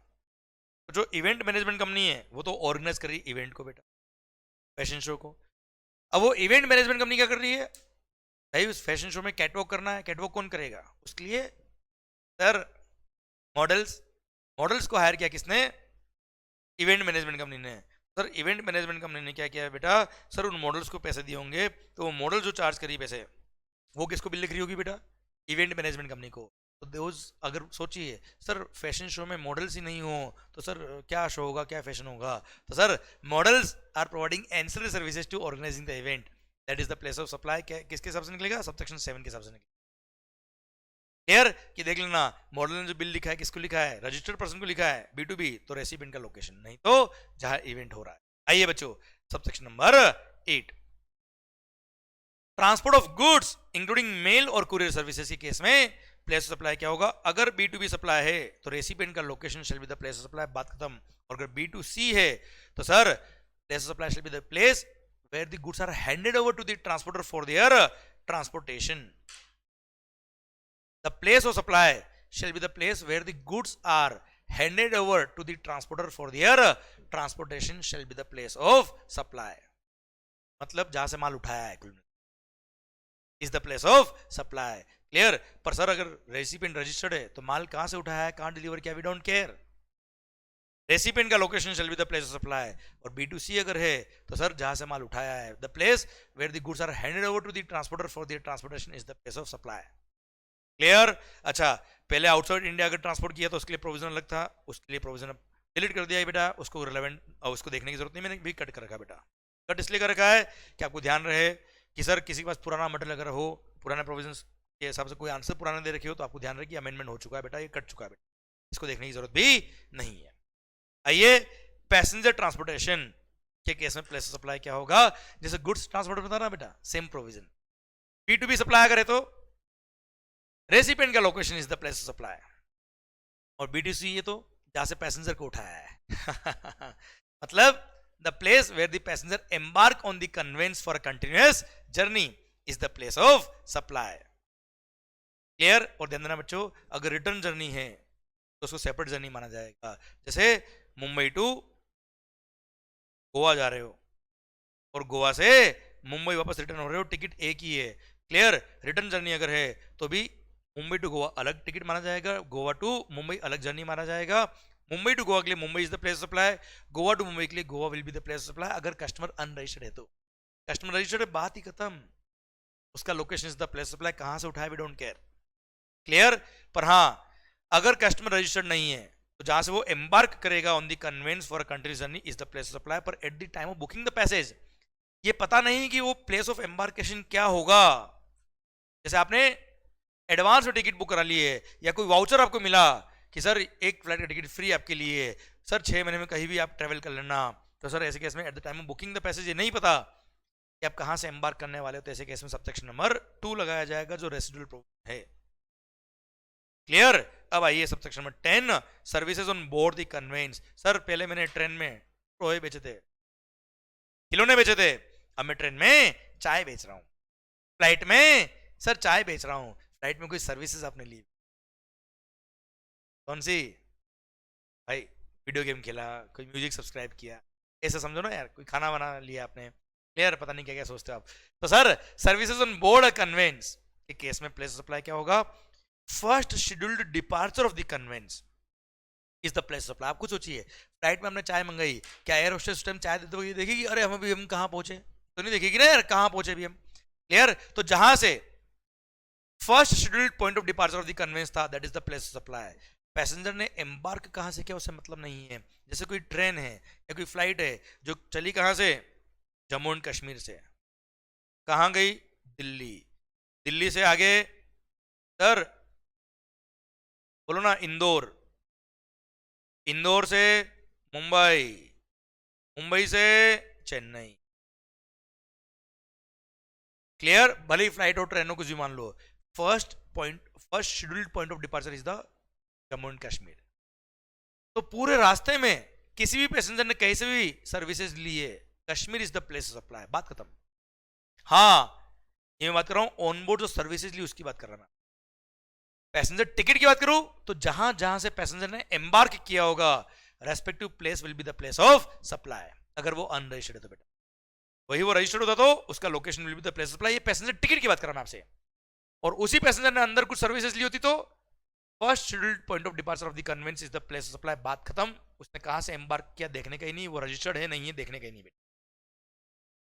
तो जो इवेंट मैनेजमेंट कंपनी है वो तो ऑर्गेनाइज कर रही है इवेंट को बेटा, फैशन शो को। अब वो इवेंट मैनेजमेंट कंपनी क्या कर रही है भाई, उस फैशन शो में कैटवॉक करना है, कैटवॉक कौन करेगा, उसके लिए सर मॉडल्स, मॉडल्स को हायर किया किसने, इवेंट मैनेजमेंट कंपनी ने। सर इवेंट मैनेजमेंट कंपनी ने क्या किया बेटा, सर उन मॉडल्स को पैसे दिए होंगे, तो वो मॉडल जो चार्ज करी पैसे, वो किसको बिल लिख रही होगी बेटा, इवेंट मैनेजमेंट कंपनी को। तो दोज अगर सोचिए सर फैशन शो में मॉडल्स ही नहीं हो तो सर क्या शो होगा, क्या फैशन होगा, तो sir models are providing ancillary services to organising the event, that is the place of supply. किसके हिसाब से निकलेगा, सबसेक्शन 7 के हिसाब से निकलेगा। क्लियर कि देख लेना मॉडल ने जो बिल लिखा है किसको लिखा है, रजिस्टर्ड पर्सन को लिखा है, B2B तो रेसिपिएंट का लोकेशन, नहीं तो जहां इवेंट हो रहा है। आइए बच्चों subsection number 8, transport of goods including mail और कुरियर सर्विसेज के केस में प्लेस ऑफ सप्लाई क्या होगा, अगर B2B सप्लाई है तो रेसिपिएंट का location shall be the place of supply, बात खत्म। और अगर B2C है तो sir place of supply shall be the place where the goods are handed over to the transporter for their transportation. The place of supply shall be the place where the goods are handed over to the transporter for their transportation shall be the place of supply। मतलब जहां से माल उठाया है कुल is the place of supply। Clear. पर sir अगर recipient registered है तो माल कहां से उठाया है, कहां डिलीवर किया, वी डोंट केयर, रेसिपिएंट का location shall be the place of supply. और B2C अगर है तो सर जहां से माल उठाया है, the place where the goods are handed over to the transporter for their transportation is the place of supply. Clear. अच्छा पहले आउटसाइड इंडिया अगर ट्रांसपोर्ट किया तो उसके लिए प्रोविजन अलग था, उसके लिए प्रोविजन डिलीट कर दिया है बेटा, उसको रिलेवेंट उसको देखने की जरूरत नहीं, मैंने भी कट कर रखा बेटा। कट इसलिए कर रखा है कि आपको ध्यान रहे कि सर किसी के पास पुराना मटेरियल अगर हो, पुराने प्रोविजन के हिसाब से कोई आंसर पुराना दे रखे हो तो आपको ध्यान रहे कि अमेंडमेंट हो चुका है बेटा, ये कट चुका है बेटा, इसको देखने की जरूरत भी नहीं है। आइए पैसेंजर ट्रांसपोर्टेशन के केस में प्लेस ऑफ सप्लाई क्या होगा, जैसे गुड्स ट्रांसपोर्ट बता रहा बेटा, सेम प्रोविजन। B2B सप्लाई करे तो रेसिपिएंट का location is the place of supply, और B2C ये तो जहां से पैसेंजर को उठाया है मतलब the place where the passenger embark on the conveyance for a continuous journey is the place of supply. Clear. और ध्यान देना बच्चों अगर रिटर्न जर्नी है तो उसको सेपरेट जर्नी माना जाएगा, जैसे मुंबई टू गोवा जा रहे हो और गोवा से मुंबई वापस रिटर्न हो रहे हो, टिकट एक ही है। क्लियर। रिटर्न जर्नी अगर है तो भी मुंबई टू गोवा अलग टिकट माना जाएगा, गोवा टू मुंबई अलग जर्नी माना जाएगा। मुंबई टू गोवा के लिए Mumbai is the place of supply, Goa to Mumbai के लिए Goa will be the place of supply. अगर कस्टमर अनरजिस्टर्ड है तो, कस्टमर रजिस्टर्ड है बात ही खत्म, उसका location is the place of supply, कहां से उठाए वी डोंट केयर। क्लियर। पर हाँ अगर कस्टमर रजिस्टर्ड नहीं है तो जहां से वो एम्बार्क करेगा on the conveyance for a country journey is the place of supply, पर at the time of booking the passage ये पता नहीं कि वो प्लेस ऑफ एम्बार्केशन क्या होगा। जैसे आपने एडवांस में टिकट बुक करा ली है या कोई वाउचर आपको मिला कि सर एक फ्लाइट का टिकट फ्री आपके लिए, सर 6 महीने में कहीं भी आप ट्रेवल कर लेना, तो सर ऐसे केस में eight the time of booking the passage ये नहीं पता कि आप कहां से एम्बार्क करने वाले हो, तो ऐसे केस में सबसेक्शन नंबर 2 लगाया जाएगा जो रेसिडुअल प्रोविजन है। क्लियर। अब आइए subsection number 10, services on board the conveyance. Sir पहले मैंने ट्रेन में टोए बेचे थे, खिलौने बेचे थे, अब मैं ट्रेन में चाय बेच रहा हूं, फ्लाइट में सर चाय बेच रहा हूं, फ्लाइट में कोई सर्विसेज आपने ली, कौन सी भाई, वीडियो गेम खेला, कोई म्यूजिक सब्सक्राइब किया, ऐसा समझो ना यार, कोई खाना बना लिया आपने। क्लियर। पता नहीं क्या क्या सोचते हो आप। तो sir services on board a conveyance के केस में प्लेस ऑफ सप्लाई क्या होगा, first scheduled departure of the convince is the place of supply. आप कुछ सोचिए फ्लाइट में हमने चाय मंगाई, क्या एयर होस्टेस उस टाइम चाय देते हुए देखेगी अरे हम कहां पहुंचे, तो नहीं देखेगी ना यार कहां पहुंचे भी हम। क्लियर। तो जहां से first scheduled point of departure of the conveyance था that is the place of supply. Passenger ने एम्बार्क कहां से किया उससे मतलब नहीं है, जैसे कोई ट्रेन है या कोई फ्लाइट है जो चली कहां से, जम्मू एंड कश्मीर से, कहां गई, दिल्ली, दिल्ली से आगे सर बोलो ना इंदौर, इंदौर से मुंबई, मुंबई से चेन्नई। क्लियर। भले ही फ्लाइट और ट्रेनों को जी मान लो, first scheduled point of departure is the Jammu and Kashmir. तो पूरे रास्ते में किसी भी पैसेंजर ने कहीं से भी सर्विसेज ली है, Kashmir is the place of supply, बात खत्म। हाँ ये मैं बात कर रहा हूं ऑन बोर्ड जो सर्विसेज ली उसकी बात कर रहा हूं मैं। पैसेंजर टिकट की बात करूं तो जहां जहां से पैसेंजर ने एम्बार्क किया होगा, respective place will be the place of supply. अगर वो अनरजिस्टर्ड है तो बेटा, वही वो रजिस्टर्ड होता तो उसका location will be the place of supply. ये पैसेंजर टिकट की बात कर रहा हूं मैं आपसे। और उसी पैसेंजर ने अंदर कुछ सर्विसेज ली होती तो first scheduled point of departure of the convince is the place of supply. बात खत्म। उसने कहां से एम्बार्क किया देखने का ही नहीं, वो रजिस्टर्ड है नहीं है देखने का ही नहीं बेटा।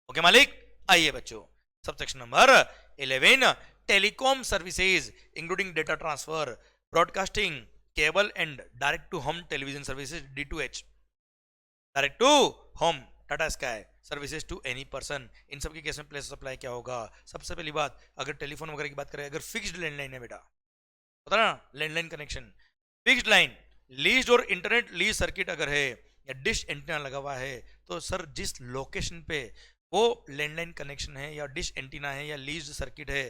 ओके मालिक, आइए बच्चों subsection number 11, telecom services including data transfer, broadcasting, cable and direct to home television services D2H, direct to home Tata Sky services to any person. इन सब के केस में प्लेस ऑफ सप्लाई क्या होगा? सबसे पहली बात, अगर टेलीफोन वगैरह की बात करें, अगर फिक्स्ड लैंडलाइन है बेटा, पता ना landline connection, fixed line, leased और इंटरनेट लीज सर्किट अगर है या डिश एंटीना लगा हुआ है, तो सर जिस लोकेशन पे वो लैंडलाइन कनेक्शन है या डिश एंटीना है या लीज्ड सर्किट है,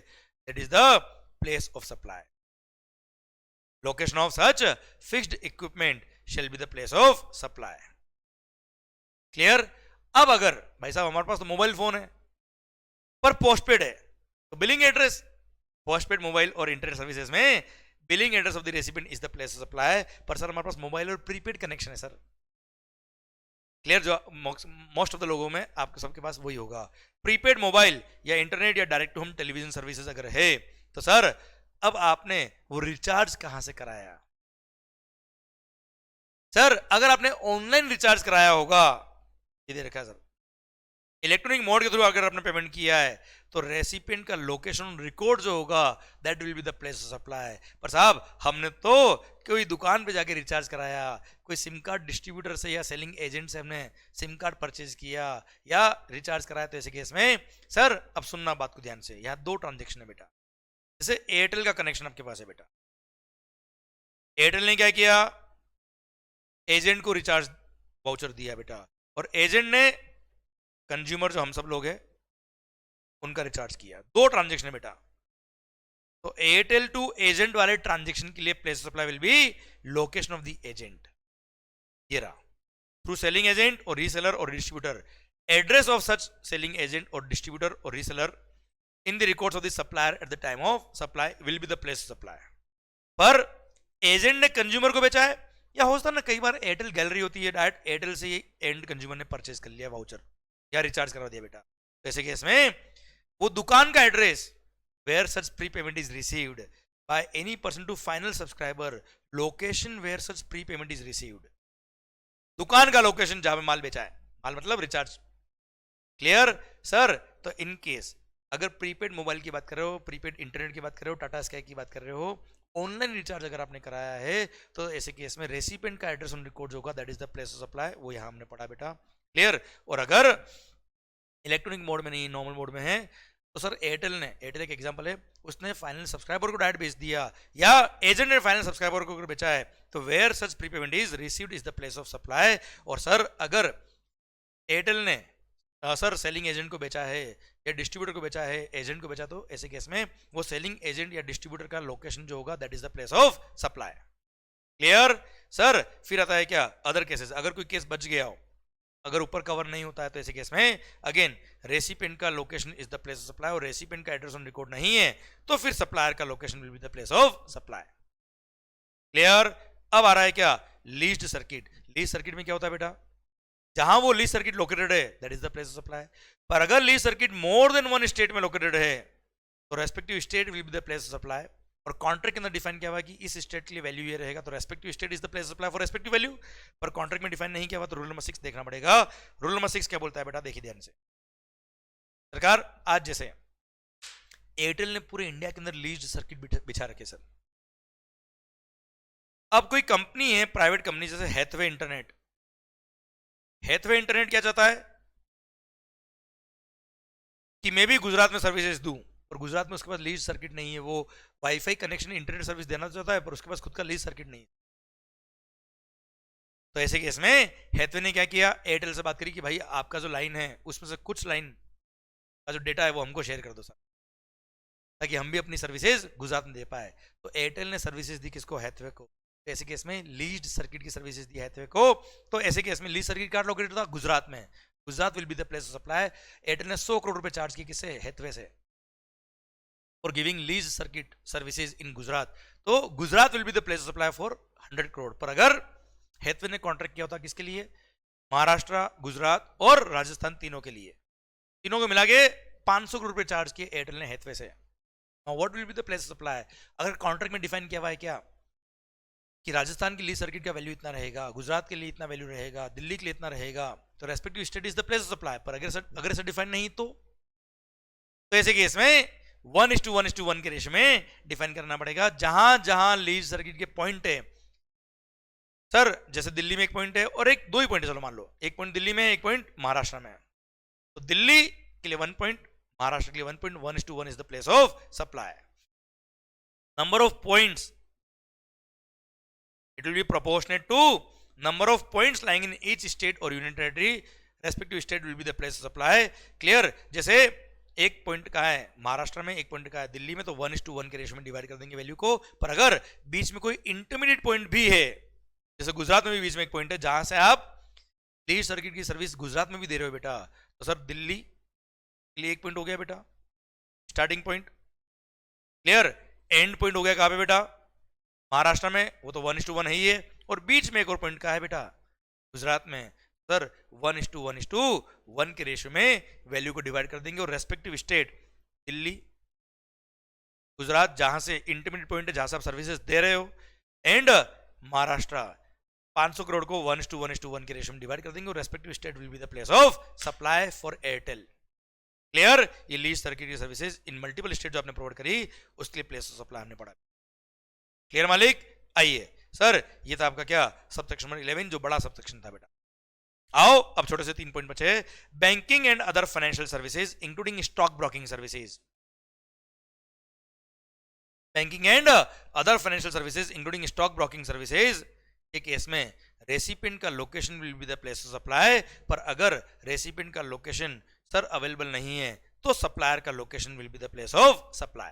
that is the place of supply. Location of such fixed equipment shall be the place of supply. Clear? अब अगर भाई साहब हमारे पास तो मोबाइल फोन है पर पोस्टपेड है, तो बिलिंग एड्रेस, पोस्टपेड मोबाइल और इंटरनेट सर्विसेज में billing address of the recipient is the place of supply. पर सर हमारे पास मोबाइल और प्रीपेड कनेक्शन है सर। क्लियर? जो मोस्ट ऑफ द लोगों में आपके सबके पास वही होगा, प्रीपेड मोबाइल या इंटरनेट या direct to home television services अगर है, तो सर अब आपने वो रिचार्ज कहां से कराया? सर अगर आपने ऑनलाइन रिचार्ज कराया होगा, ये दे रखा है सर, इलेक्ट्रॉनिक मोड के थ्रू अगर आपने पेमेंट किया है, तो रेसिपिएंट का लोकेशन रिकॉर्ड जो होगा that will be the place of supply. पर साहब हमने तो कोई दुकान पे जाके रिचार्ज कराया, कोई सिम कार्ड डिस्ट्रीब्यूटर से या सेलिंग एजेंट से हमने सिम कार्ड परचेज किया या रिचार्ज कराया, तो ऐसे केस में सर अब सुनना बात को ध्यान से, यहाँ दो ट्रांजेक्शन है बेटा। जैसे एयरटेल का कनेक्शन आपके पास है बेटा, एयरटेल ने क्या किया, एजेंट को रिचार्ज वाउचर दिया बेटा, और एजेंट ने कंज्यूमर जो हम सब लोग हैं उनका रिचार्ज किया। दो ट्रांजेक्शन है बेटा। तो एयरटेल टू एजेंट वाले ट्रांजेक्शन के लिए place of supply will B location of the agent. ये रहा, थ्रू सेलिंग एजेंट और रीसेलर और distributor, address of such selling agent और डिस्ट्रीब्यूटर और reseller in the records of the supplier eight the time of supply will be the place of supply. पर agent ने consumer को बेचा है, या होता ना कई बार एयरटेल गैलरी होती है, डायरेक्ट एयरटेल से एंड कंज्यूमर ने परचेज कर लिया वाउचर या रिचार्ज करवा दिया बेटा, तो ऐसे केस में वो दुकान का address where such pre payment is received by any person to final subscriber, location where such pre payment is received, दुकान का लोकेशन जहां पे माल बेचा है, माल मतलब रिचार्ज। Clear sir? तो इन केस अगर प्रीपेड मोबाइल की बात कर रहे हो, प्रीपेड इंटरनेट की बात कर रहे हो, टाटा स्काई की बात कर रहे हो, ऑनलाइन रिचार्ज अगर आपने कराया है, तो ऐसे केस में रेसिपिएंट का एड्रेस ऑन रिकॉर्ड होगा, that is the place of supply. वो यहां हमने पढ़ा बेटा। क्लियर? और अगर इलेक्ट्रॉनिक मोड में नहीं, नॉर्मल मोड में है, तो सर एयरटेल ने, एयरटेल एक एग्जांपल है, उसने फाइनल सब्सक्राइबर को डायरेक्ट बेच दिया या एजेंट ने फाइनल सब्सक्राइबर को बेचा है, तो where such prepayment is received is the place of supply. और सर अगर एयरटेल ने सर सेलिंग एजेंट को बेचा है या डिस्ट्रीब्यूटर को बेचा है, एजेंट को बेचा, तो ऐसे केस में वो सेलिंग एजेंट या डिस्ट्रीब्यूटर का लोकेशन जो होगा that is the place of supply. Clear sir? फिर आता है क्या अदर केसेस, अगर कोई केस बच गया हो, अगर ऊपर कवर नहीं होता है, तो ऐसे केस में अगेन रेसिपिएंट का location is the place of supply, और रेसिपिएंट का एड्रेस ऑन रिकॉर्ड नहीं है, तो फिर सप्लायर का location will be the place of supply. Clear? अब आ रहा है क्या लीज्ड सर्किट। लीज सर्किट में क्या होता है बेटा, जहां वो लीज सर्किट लोकेटेड है that is the place of supply. पर अगर लीज सर्किट मोर देन वन स्टेट में लोकेटेड है, तो respective state will be the place of supply. और कॉन्ट्रैक्ट के अंदर डिफाइन किया हुआ कि इस स्टेट के लिए वैल्यू ये रहेगा, तो respective state is the place of supply for respective value. पर कॉन्ट्रैक्ट में डिफाइन नहीं किया हुआ, तो रूल नंबर 6 देखना पड़ेगा। रूल नंबर 6 क्या बोलता है बेटा, देखिए ध्यान से। सरकार आज जैसे एयरटेल ने पूरे इंडिया के अंदर लीज्ड सर्किट बिछा रखे सर। अब कोई कंपनी है, प्राइवेट कंपनी, जैसे हैथवे इंटरनेट। हैथवे इंटरनेट क्या चाहता है कि मैं भी गुजरात में सर्विसेज दूं, और गुजरात में उसके पास लीज सर्किट नहीं है, वो वाईफाई कनेक्शन इंटरनेट सर्विस देना चाहता है, पर उसके पास खुद का लीज सर्किट नहीं है। तो ऐसे केस में हैथवे ने क्या किया, एयरटेल से बात करी कि भाई आपका जो लाइन है उसमें से कुछ लाइन का जो डेटा है वो हमको शेयर कर दो सर, ताकि हम भी अपनी सर्विसेज गुजरात में दे पाए। तो एयरटेल ने सर्विसेज दी किसको, हैथवे को। तो ऐसे केस में लीज्ड सर्किट की सर्विसेज दी हैथवे को, तो ऐसे केस में लीज सर्किट कार्ड लोकेटेड था गुजरात में, Gujarat will be the place of supply. Airtel ने 100 करोड़ रुपए चार्ज किए किससे, हैथवे से। For giving lease circuit services in Gujarat, तो Gujarat will be the place of supply for 100 crore. पर अगर हेथवे ने कॉन्ट्रैक्ट किया होता किसके लिए, महाराष्ट्र, गुजरात और राजस्थान, तीनों के लिए, तीनों को मिला के 500 करोड़ रुपए चार्ज किए एयरटेल ने हेथवे से। What will be the place of supply, अगर कॉन्ट्रैक्ट में डिफाइन किया हुआ है क्या कि राजस्थान के लिए सर्किट का वैल्यू इतना रहेगा, गुजरात के लिए इतना वैल्यू रहेगा, दिल्ली के लिए इतना रहेगा, तो respective state is the place of supply. पर अगर इसे डिफाइन नहीं तो ऐसे केस में 1:1:1 के रेशियो में डिफाइन करना पड़ेगा। जहां जहां लीज सर्किट के पॉइंट है, सर जैसे दिल्ली में एक पॉइंट है और एक दो ही पॉइंट है, चलो मान लो एक पॉइंट दिल्ली में, एक पॉइंट महाराष्ट्र में, तो दिल्ली के लिए 1 पॉइंट, महाराष्ट्र के लिए 1 point, 1:1 is the place of supply. Number of points, it will be proportionate to number of points lying in each state or union territory, respective state will be the place of supply. Clear? जैसे एक point का है महाराष्ट्र में, एक point का है दिल्ली में, तो 1:1 के रेशियो में डिवाइड कर देंगे वैल्यू को। पर अगर बीच में कोई इंटरमीडिएट पॉइंट भी है, जैसे गुजरात में भी बीच में एक पॉइंट है जहां से आप लीज सर्किट की सर्विस गुजरात में भी दे रहे हो बेटा, तो सर दिल्ली के लिए एक पॉइंट हो गया बेटा starting point. Clear? And point हो गया कहां पे बेटा, महाराष्ट्र में, वो तो 1:1 है ही है, और बीच में एक और पॉइंट का है बेटा गुजरात में, सर 1:1:1 के रेशियो में वैल्यू को डिवाइड कर देंगे और रेस्पेक्टिव स्टेट दिल्ली, गुजरात जहां से इंटरमीडिएट पॉइंट है जहां से आप सर्विसेज दे रहे हो, एंड महाराष्ट्र 500 करोड़ को 1:1:1 के रेशियो में डिवाइड कर देंगे और respective state will be the place of supply for Airtel. Clear? ये लीज सर्किट की सर्विसेज इन मल्टीपल स्टेट जो आपने प्रोवाइड करी उसके लिए प्लेस ऑफ सप्लाई हमने पढ़ा। क्लियर मालिक? आइए सर, ये था आपका क्या, सबसेक्शन नंबर 11 जो बड़ा सबसेक्शन था बेटा। आओ अब छोटे से 3 पॉइंट बचे, banking and other financial services including stock broking services. Banking and other financial services including stock broking services के केस में रेसिपिएंट का location will be the place of supply. पर अगर रेसिपिएंट का लोकेशन सर अवेलेबल नहीं है तो supplier का location will be the place of supply.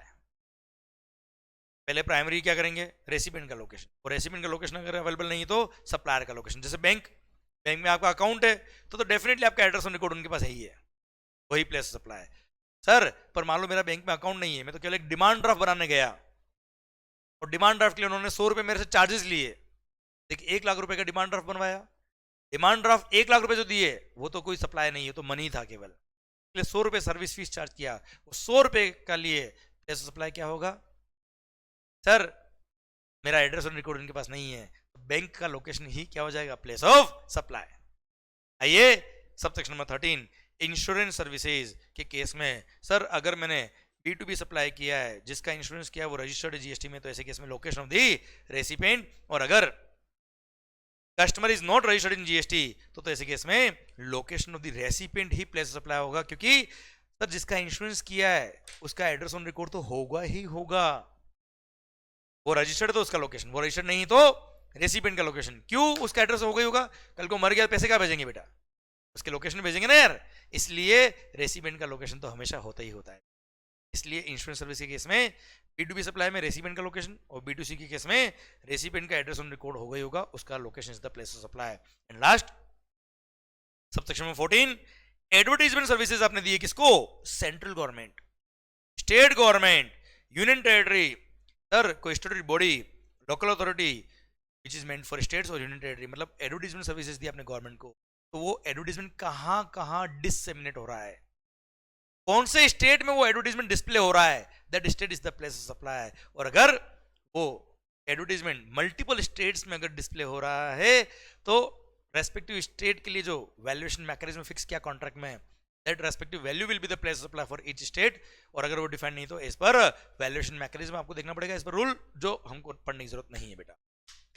पहले प्राइमरी क्या करेंगे, रेसिपिएंट का लोकेशन, और रेसिपिएंट का लोकेशन अगर अवेलेबल नहीं तो सप्लायर का लोकेशन। जैसे बैंक में आपका अकाउंट है तो डेफिनेटली आपका एड्रेस ऑन रिकॉर्ड उनके पास है ही है, वही प्लेस ऑफ सप्लाई। सर पर मान लो मेरा बैंक में अकाउंट नहीं है, मैं तो केवल एक डिमांड ड्राफ्ट बनाने गया और डिमांड ड्राफ्ट के लिए उन्होंने 100 रुपए मेरे से चार्जेस लिए, देखिए 1 लाख रुपए का डिमांड ड्राफ्ट बनवाया, डिमांड ड्राफ्ट 1 लाख रुपए जो दिए वो तो कोई सप्लाई नहीं है, तो मनी था केवल, इसलिए 100 रुपए सर्विस फीस चार्ज किया, वो 100 रुपए का लिए प्लेस ऑफ सप्लाई क्या होगा, सर मेरा एड्रेस और रिकॉर्ड उनके पास नहीं है, तो बैंक का लोकेशन ही क्या हो जाएगा, प्लेस ऑफ सप्लाई। आइए सबसेक्शन नंबर 13 इंश्योरेंस सर्विसेज के केस में, सर अगर मैंने B2B सप्लाई किया है जिसका इंश्योरेंस किया है वो रजिस्टर्ड है जीएसटी में, तो ऐसे केस में लोकेशन ऑफ दी रेसिपिएंट, और अगर customer is not registered in GST तो ऐसे केस में location of the recipient he place of supply होगा, क्योंकि सर जिसका इंश्योरेंस किया है उसका एड्रेस ऑन रिकॉर्ड तो होगा ही होगा, वो रजिस्टर्ड तो उसका लोकेशन, वो रजिस्टर्ड नहीं तो रेसिपिएंट का लोकेशन। क्यों उसका एड्रेस होगा ही होगा, कल को मर गया पैसे क्या भेजेंगे बेटा, उसके लोकेशन भेजेंगे ना यार, इसलिए रेसिपिएंट का लोकेशन तो हमेशा होता ही होता है। इसलिए इंश्योरेंस सर्विस के केस में B2B सप्लाई में रेसिपिएंट का लोकेशन, और B2C के केस में रेसिपिएंट का एड्रेस ऑन रिकॉर्ड होगा ही होगा, उसका location is the place of supply. And last subsection number 14 advertisement services आपने दिए किसको, central government, state government, union territory, sir कोई statutory body, local authority which is meant for states और union territory, मतलब एडवर्टाइजमेंट सर्विसेज दी आपने government को, तो वो एडवर्टाइजमेंट कहां कहां डिसेमिनेट हो रहा है, कौन से स्टेट में वो एडवर्टाइजमेंट डिस्प्ले हो रहा है, that state is the place of supply. और अगर वो एडवर्टाइजमेंट मल्टीपल स्टेट्स में अगर डिस्प्ले हो रहा है तो रेस्पेक्टिव स्टेट के लिए जो वैल्यूएशन मैकेनिज्म फिक्स किया कॉन्ट्रैक्ट में, that respective value will be the place of supply for each state, और अगर वो डिफाइन नहीं तो इस पर वैल्यूएशन मैकेनिज्म आपको देखना पड़ेगा, इस पर रूल जो हमको पढ़ने की जरूरत नहीं है बेटा।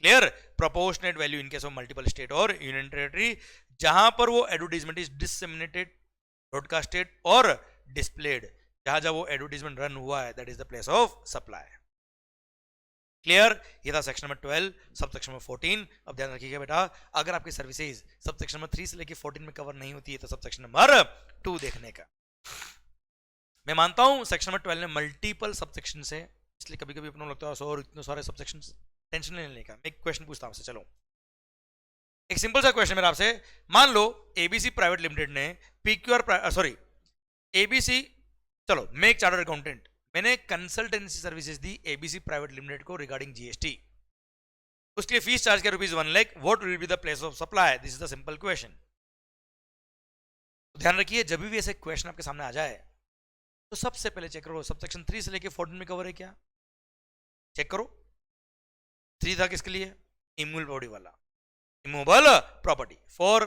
Clear? Proportionate value in case of multiple state और यूनियन टेरिटरी, जहां पर वो एडवर्टाइजमेंट इज डिसेमिनेटेड, ब्रॉडकास्टेड और डिस्प्लेड, जहां जहां वो एडवर्टाइजमेंट रन हुआ है, that is the place of supply. Clear? ये था section number 12 sub section number 14। अब ध्यान रखिएगा बेटा, अगर आपकी सर्विसेज सब सेक्शन नंबर 3 से लेकर 14 में कवर नहीं होती है तो सब सेक्शन नंबर 2 देखने का। मैं मानता हूं सेक्शन नंबर 12 में मल्टीपल सब सेक्शन है, इसलिए कभी कभी अपनों लगता है सर इतने सारे सब सेक्शन, टेंशन नहीं लेने का। मैं एक क्वेश्चन पूछता हूं आपसे, चलो एक सिंपल सा क्वेश्चन मेरा आपसे, मान लो एबीसी प्राइवेट लिमिटेड ने PQR सॉरी एबीसी, चलो मैं एक चार्टर्ड अकाउंटेंट, मैंने कंसल्टेंसी सर्विसेज दी एबीसी प्राइवेट लिमिटेड को रिगार्डिंग जीएसटी, उसके लिए फीस चार्ज किया ₹1,00,000, what will be the place of supply, this is the simple question. ध्यान रखिए जब भी ऐसे क्वेश्चन आपके सामने आ जाए तो सबसे पहले चेक करो सबसेक्शन 3 से लेके 14 में कवर है क्या, चेक करो। 3 था किसके लिए, इमूवेबल प्रॉपर्टी वाला, इमूवेबल प्रॉपर्टी फॉर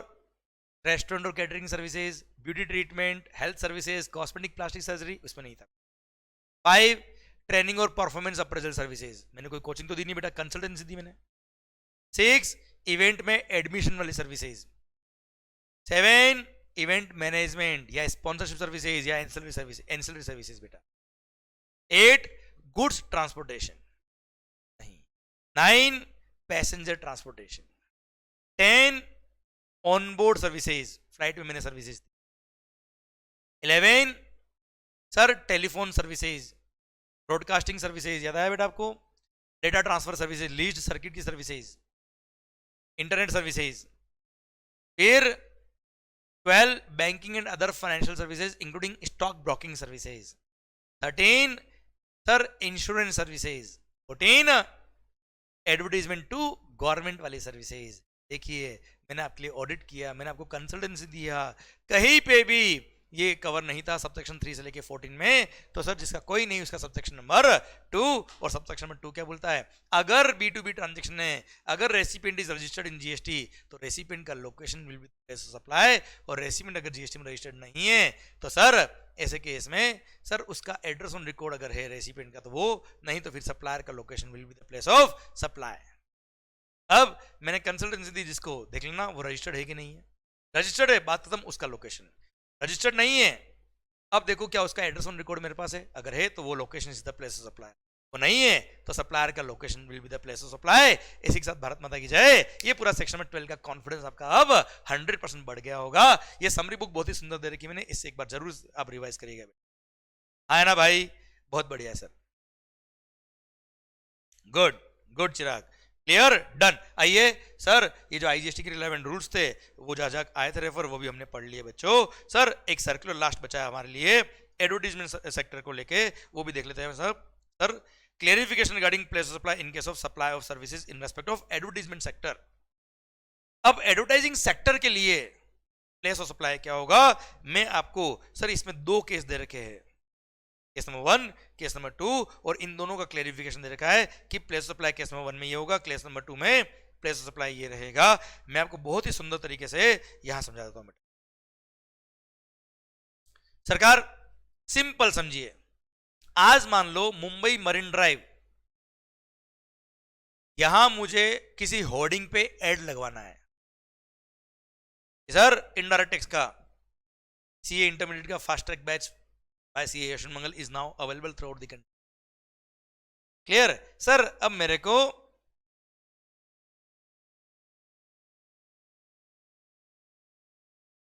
रेस्टोरेंट और catering services, beauty treatment, health services, cosmetic plastic surgery, उसमें नहीं था। 5 ट्रेनिंग और परफॉर्मेंस अप्रेजल सर्विसेज, मैंने कोई कोचिंग तो दी नहीं बेटा, कंसल्टेंसी दी मैंने। 6 इवेंट में एडमिशन वाली सर्विसेज। 7 इवेंट मैनेजमेंट या स्पॉन्सरशिप सर्विसेज या एंसिलरी सर्विसेज बेटा। 8 गुड्स ट्रांसपोर्टेशन नहीं। 9 passenger transportation. 10 onboard services, flight में मैंने services. 11 sir telephone services, broadcasting services याद आया बेटा आपको, data transfer services, leased circuit की सर्विसेज, इंटरनेट सर्विसेज। फिर 12 banking and other financial services including stock broking services. 13 sir insurance services. 14 advertisement to government वाली services. देखिए मैंने आपके लिए ऑडिट किया, मैंने आपको कंसल्टेंसी दिया, कहीं पे भी ये कवर नहीं था सबसेक्शन 3 से लेके 14 में, तो सर जिसका कोई नहीं उसका सबसेक्शन नंबर 2, और सबसेक्शन नंबर 2 क्या बोलता है, अगर B2B ट्रांजेक्शन है, अगर recipient is registered in GST तो रेसिपिएंट का location will B place of supply, और रेसिपिएंट अगर जीएसटी में रजिस्टर्ड नहीं है तो सर ऐसे केस में सर उसका एड्रेस ऑन रिकॉर्ड अगर है रेसिपिएंट का तो वो, नहीं तो फिर सप्लायर का location will be the place of supply. अब मैंने कंसल्टेंसी दी जिसको, देख लेना वो रजिस्टर्ड है कि नहीं है, रजिस्टर्ड है बात खत्म, उसका लोकेशन, रजिस्टर्ड नहीं है अब देखो क्या उसका एड्रेस ऑन रिकॉर्ड मेरे पास है, अगर है तो वो location is the place of supply, वो नहीं है तो सप्लायर का location will be the place of supply. इसी के साथ भारत माता की जय। ये पूरा सेक्शन में 12 का कॉन्फिडेंस आपका अब 100% बढ़ गया होगा। ये समरी बुक बहुत ही सुंदर दे रखी मैंने, इससे एक बार जरूर आप रिवाइज करिएगा। आया ना भाई, बहुत बढ़िया है सर, गुड गुड चिराग, क्लियर डन। आइए सर ये जो आईजीएसटी के रिलेवेंट रूल्स थे वो जहाँ आए थे रेफर वो भी हमने पढ़ लिए बच्चों। सर एक सर्कुलर लास्ट बचा है हमारे लिए एडवर्टीजमेंट सेक्टर को लेके, वो भी देख लेते हैं sir. Sir clarification regarding place of supply in case of supply of services in respect of advertisement sector. अब एडवर्टाइजिंग सेक्टर के लिए प्लेस ऑफ सप्लाई क्या होगा, मैं आपको सर इसमें 2 केस दे रखे हैं, केस नंबर 1 केस नंबर 2, और इन दोनों का क्लेरिफिकेशन दे रखा है कि place of supply case number 1 में ये होगा, केस नंबर 2 में प्लेस ऑफ सप्लाई ये रहेगा। मैं आपको बहुत ही सुंदर तरीके से यहां समझा देता हूं बेटा। सरकार सिंपल समझिए, आज मान लो मुंबई मरीन ड्राइव, यहां मुझे किसी होर्डिंग पे एड लगवाना है सर, इनडायरेक्ट टैक्स का सीए इंटरमीडिएट का fast track batch by CA Yashwant Mangal is now available throughout the country. Clear sir. अब मेरे को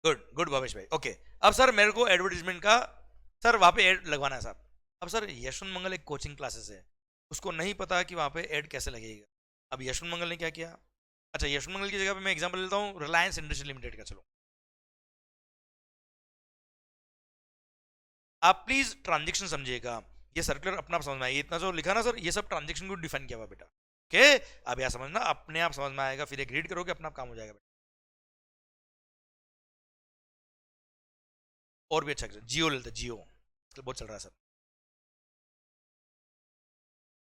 गुड गुड भावेश भाई, ओके। अब सर मेरे को एडवर्टीजमेंट का सर वहां पे एड लगवाना है साहब। अब सर यशवंत मंगल एक कोचिंग क्लासेस है, उसको नहीं पता कि वहां पे एड कैसे लगेगा। अब यशवंत मंगल ने क्या किया, अच्छा यशवंत मंगल की जगह पे मैं एग्जांपल लेता हूं रिलायंस इंडस्ट्री लिमिटेड का। चलो आप प्लीज ट्रांजेक्शन समझिएगा, ये सर्कुलर अपना समझ में आएगा, इतना जो लिखा ना सर ये सब ट्रांजेक्शन को डिफाइन किया हुआ बेटा। ओके अब यह समझना अपने आप समझ में आएगा, फिर एक रीड करोगे अपना काम हो जाएगा बेटा। और भी अच्छा जियो लेते, जियो बहुत चल रहा है सर।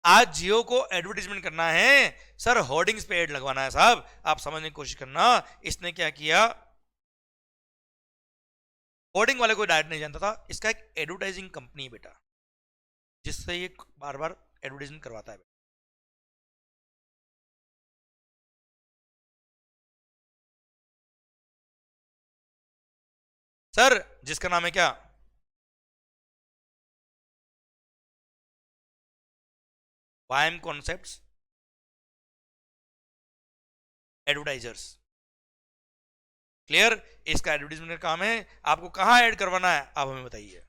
आज जियो को एडवर्टीजमेंट करना है सर, होर्डिंग्स पे एड लगवाना है साहब, आप समझने की कोशिश करना। इसने क्या किया, होर्डिंग वाले को डायरेक्ट नहीं जानता था, इसका एक एडवर्टाइजिंग कंपनी है बेटा जिससे ये बार बार एडवर्टाइजमेंट करवाता है। सर जिसका नाम है क्या, वाइम कॉन्सेप्ट्स एडवर्टाइजर्स। क्लियर, इसका एडवर्टाइजमेंट का काम है, आपको कहां ऐड करवाना है आप हमें बताइए।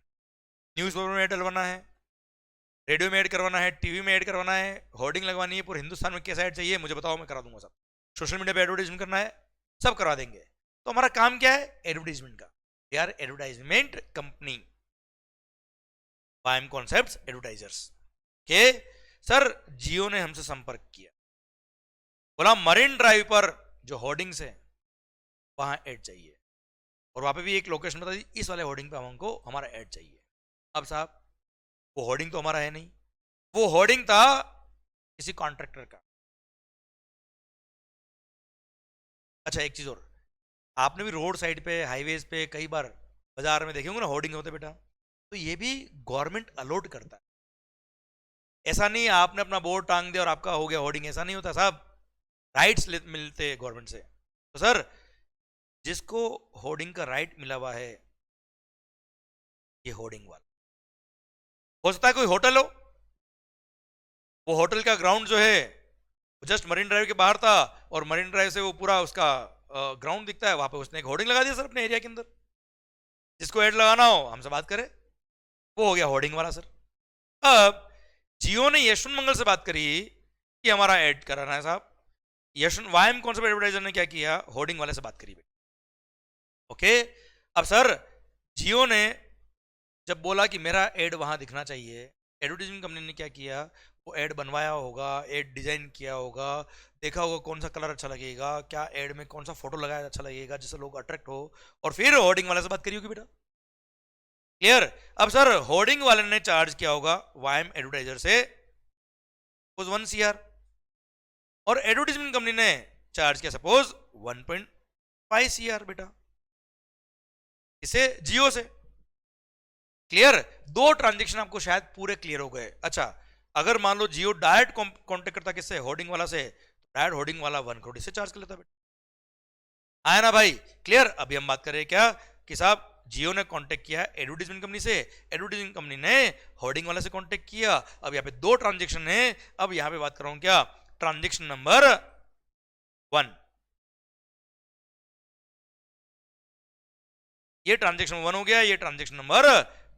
न्यूज़पेपर में ऐड डलवाना है, रेडियो में ऐड करवाना है, टीवी में ऐड करवाना है, होर्डिंग लगवानी है, पूरे हिंदुस्तान में कैसा ऐड चाहिए मुझे बताओ, मैं करा दूंगा सब। सोशल मीडिया पे एडवर्टाइजमेंट करना है सब करवा देंगे। तो हमारा काम क्या है एडवर्टाइजमेंट का, वी आर एडवर्टाइजमेंट कंपनी। वाइम कॉन्सेप्ट्स एडवर्टाइजर्स के सर जियो ने हमसे संपर्क किया, बोला मरीन ड्राइव पर जो होर्डिंग्स है वहां ऐड चाहिए, और वहां पे भी एक लोकेशन बता दी, इस वाले होर्डिंग पे हमको हमारा ऐड चाहिए। अब साहब वो होर्डिंग तो हमारा है नहीं, वो होर्डिंग था किसी कॉन्ट्रैक्टर का। अच्छा एक चीज और, आपने भी रोड साइड पे हाईवेज पे कई बार बाजार में देखे होंगे ना होर्डिंग होते बेटा, तो ये भी गवर्नमेंट अलॉट करता है। ऐसा नहीं आपने अपना बोर्ड टांग दिया और आपका हो गया होर्डिंग, ऐसा नहीं होता साहब, राइट्स मिलते गवर्नमेंट से। तो सर जिसको होर्डिंग का राइट मिला हुआ है ये होर्डिंग वाला, हो सकता है कोई होटल हो, वो होटल का ग्राउंड जो है जस्ट मरीन ड्राइव के बाहर था और मरीन ड्राइव से वो पूरा उसका ग्राउंड दिखता है, वहां पे उसने एक होर्डिंग लगा दिया सर अपने एरिया के अंदर। जिसको ऐड लगाना हो हमसे बात करे, वो हो गया होर्डिंग वाला सर। अब जियो ने यशवंत मंगल से बात करी कि हमारा ऐड कराना है साहब, यशवंत वाइम कॉन्सेप्ट एडवर्टाइजर ने क्या किया, होर्डिंग वाले से बात करी। ओके अब सर जियो ने जब बोला कि मेरा ऐड वहां दिखना चाहिए, एडवर्टाइजिंग कंपनी ने क्या किया, वो ऐड बनवाया होगा, ऐड डिजाइन किया होगा, देखा होगा कौन सा कलर अच्छा लगेगा, क्या ऐड में कौन सा फोटो लगाया अच्छा लगेगा जिससे लोग अट्रैक्ट हो, और फिर होर्डिंग वाले से बात करी होगी बेटा। क्लियर। अब सर होर्डिंग वाले ने चार्ज किया होगा वाइम एडवर्टाइजर से 1 CR, और एडवर्टाइजमेंट कंपनी ने चार्ज किया सपोज 1.5 CR बेटा, इसे जियो से। क्लियर। दो ट्रांजेक्शन आपको शायद पूरे क्लियर हो गए। अच्छा अगर मान लो जियो डायरेक्ट कॉन्टेक्ट करता किससे, होर्डिंग वाला से, तो डायरेक्ट होर्डिंग वाला 1 करोड़ इससे चार्ज कर लेता बेटा, आया ना भाई। क्लियर। अभी हम बात कर रहे हैं क्या कि साहब जियो ने कांटेक्ट किया एडवर्टाइजमेंट कंपनी से, एडवर्टाइजमेंट कंपनी ने होर्डिंग वाले से कांटेक्ट किया। अब यहाँ पे दो ट्रांजेक्शन है। अब यहाँ पे बात कर रहा हूं क्या, ट्रांजेक्शन नंबर 1, ये ट्रांजेक्शन 1 हो गया, ये ट्रांजेक्शन नंबर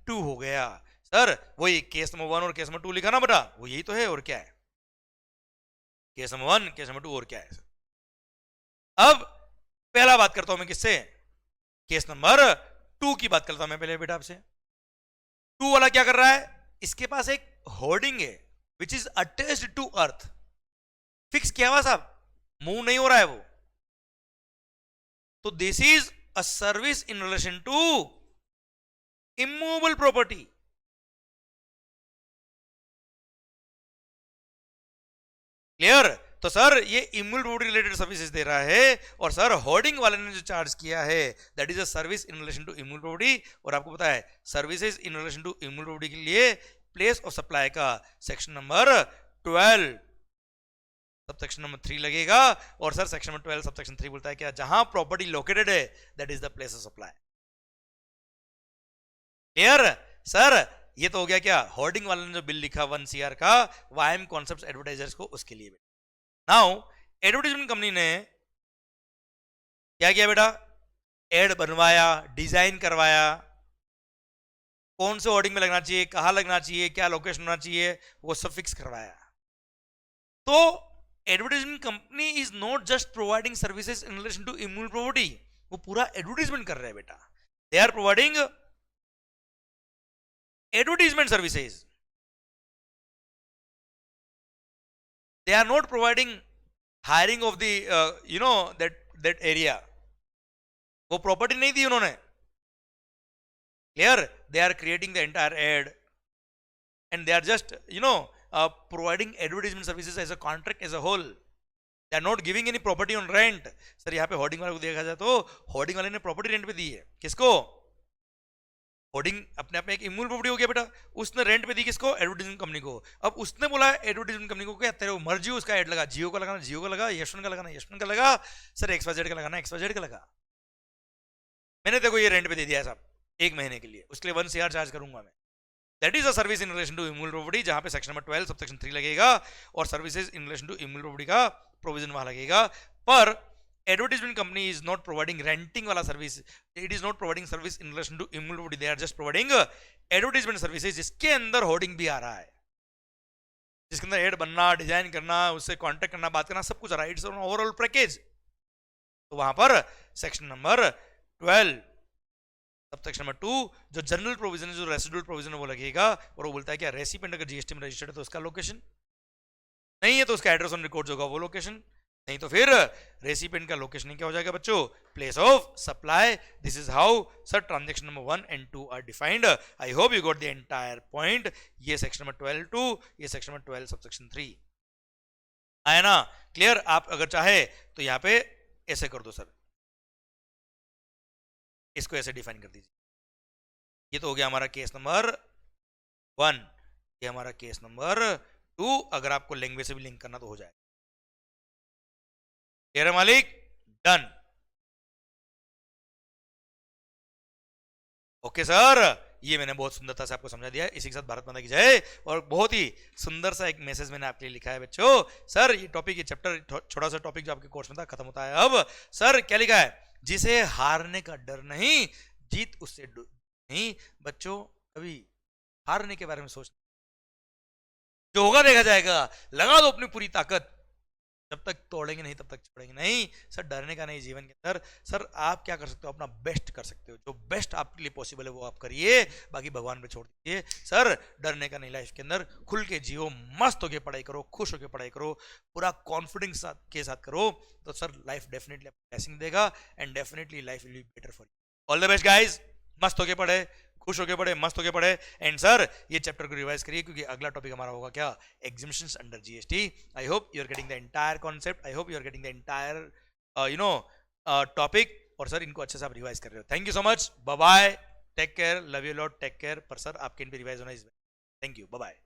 2 हो गया। सर वही केस नंबर 1 और केस नंबर 2 लिखा ना बेटा, वो यही तो है और क्या है, केस नंबर 1 केस नंबर 2 और क्या है। अब पहला बात करता हूं मैं किससे, केस नंबर 2 की बात करता हूं मैं पहले बेटा आपसे। 2 वाला क्या कर रहा है, इसके पास एक होर्डिंग है which is attached to earth, fix किया हुआ साहब, मूव नहीं हो रहा है वो। तो this is a service in relation to immovable property. Clear. तो सर ये इमूवेबल प्रॉपर्टी रिलेटेड सर्विसेज दे रहा है, और सर होर्डिंग वाले ने जो चार्ज किया है that is a service in relation to immovable property. और आपको पता है services in relation to immovable property के लिए प्लेस ऑफ सप्लाई का सेक्शन नंबर 12 सबसेक्शन नंबर 3 लगेगा। और सर सेक्शन नंबर 12 सबसेक्शन 3 बोलता है क्या, जहां प्रॉपर्टी लोकेटेड है that is the place of supply. Clear. Sir ये तो हो गया क्या, होर्डिंग वाले ने जो बिल लिखा 1 CR का वाइम कॉन्सेप्ट्स एडवर्टाइजर्स को, उसके लिए। नाउ एडवर्टाइजमेंट कंपनी ने क्या किया बेटा, एड बनवाया, डिजाइन करवाया, कौन से होर्डिंग में लगना चाहिए, कहां लगना चाहिए, क्या लोकेशन होना चाहिए, वो सब फिक्स करवाया। तो advertisement company is not just providing services in relation to immovable property, वो पूरा एडवर्टाइजमेंट कर रहे हैं बेटा, they are providing advertisement services, they are not providing hiring of the that area, वो प्रॉपर्टी नहीं दी उन्होंने। Clear. they are creating the entire ad and they are just providing advertisement services as a contract as a whole, they are not giving any property on rent। Sir यहाँ पे hoarding वाले को देखा जाए तो hoarding वाले ने property rent पे दी है, किसको, होर्डिंग अपने आप में एक इमूवेबल प्रॉपर्टी हो गया बेटा, उसने रेंट पे दी किसको, एडवर्टाइजमेंट कंपनी को। अब उसने बोला एडवर्टाइजमेंट कंपनी को क्या तेरे मर्जी उसका ऐड लगा, जियो का लगाना जियो का लगा, यशवंत का लगाना यशवंत का लगा, सर XYZ का लगाना XYZ का लगा। मैंने देखो ये रेंट पे दे दिया साहब 1 महीने के लिए, उसके लिए 1 CR चार्ज करूंगा मैं। That is a service in relation to immovable property, जहां पे सेक्शन नंबर 12 सबसेक्शन 3 लगेगा, और services in relation to immovable property का प्रोविजन वहां लगेगा। पर advertisement company is not providing renting वाला service, it is not providing service in relation to immovable property, they are just providing advertisement services जिसके अंदर hoarding भी आ रहा है, जिसके अंदर एड बनना, डिजाइन करना, उससे कांटेक्ट करना, बात करना, सब कुछ राइट्स और ओवरऑल पैकेज। तो वहां पर सेक्शन नंबर 12 सबसेक्शन नंबर 2 जो जनरल प्रोविजन है, जो रेसिडुअल प्रोविजन है वो लगेगा, और वो बोलता है क्या रेसिपिएंट अगर जीएसटी में रजिस्टर्ड है तो उसका लोकेशन, नहीं है तो उसका एड्रेस ऑन रिकॉर्ड होगा वो लोकेशन, नहीं तो फिर रेसिपिएंट का लोकेशन क्या हो जाएगा बच्चों, place of supply. This is how sir transaction number 1 and 2 are defined. I hope you got the entire point. ये सेक्शन नंबर 12 टू ये सेक्शन नंबर 12 सबसेक्शन 3 आया ना, क्लियर. आप अगर चाहे तो यहां पे ऐसे कर दो सर, इसको ऐसे डिफाइन कर दीजिए. ये तो हो गया हमारा केस नंबर 1, ये हमारा केस नंबर 2. अगर आपको लैंग्वेज से भी लिंक करना तो हो जाए. क्लियर है मालिक, डन. ओके सर, ये मैंने बहुत सुंदरता से आपको समझा दिया. इसी के साथ भारत माता की जय. और बहुत ही सुंदर सा एक मैसेज मैंने आपके लिए लिखा है बच्चों. सर ये टॉपिक, ये चैप्टर, छोटा सा टॉपिक जो आपके कोर्स में था खत्म होता है अब. सर क्या लिखा है, जिसे हारने का डर नहीं, जीत उससे नहीं. बच्चों कभी हारने के बारे में सोच, जो होगा देखा जाएगा. लगा दो अपनी पूरी ताकत, जब तक तोड़ेंगे नहीं तब तक छोड़ेंगे नहीं. सर डरने का नहीं जीवन के अंदर. सर आप क्या कर सकते हो, अपना बेस्ट कर सकते हो. जो बेस्ट आपके लिए पॉसिबल है वो आप करिए, बाकी भगवान पे छोड़ दीजिए. सर डरने का नहीं, लाइफ के अंदर खुल के जियो, मस्त होके पढ़ाई करो, खुश होके पढ़ाई करो, पूरा कॉन्फिडेंस के साथ करो, तो सर लाइफ डेफिनेटली ब्लेसिंग देगा and definitely life will be better for you. All the best guys. मस्त होके पढ़े, खुश होके पढ़े, मस्त होके पढ़े. एंड सर ये चैप्टर को रिवाइज करिए क्योंकि अगला टॉपिक हमारा होगा क्या, exhibitions under GST. I hope you are getting the entire concept, I hope you are getting the entire topic. और सर इनको अच्छे से आप रिवाइज कर रहे हो. Thank you so much, bye bye, take care, love you lot, take care. पर sir आपके इन पे रिवाइज होना is, thank you, bye bye.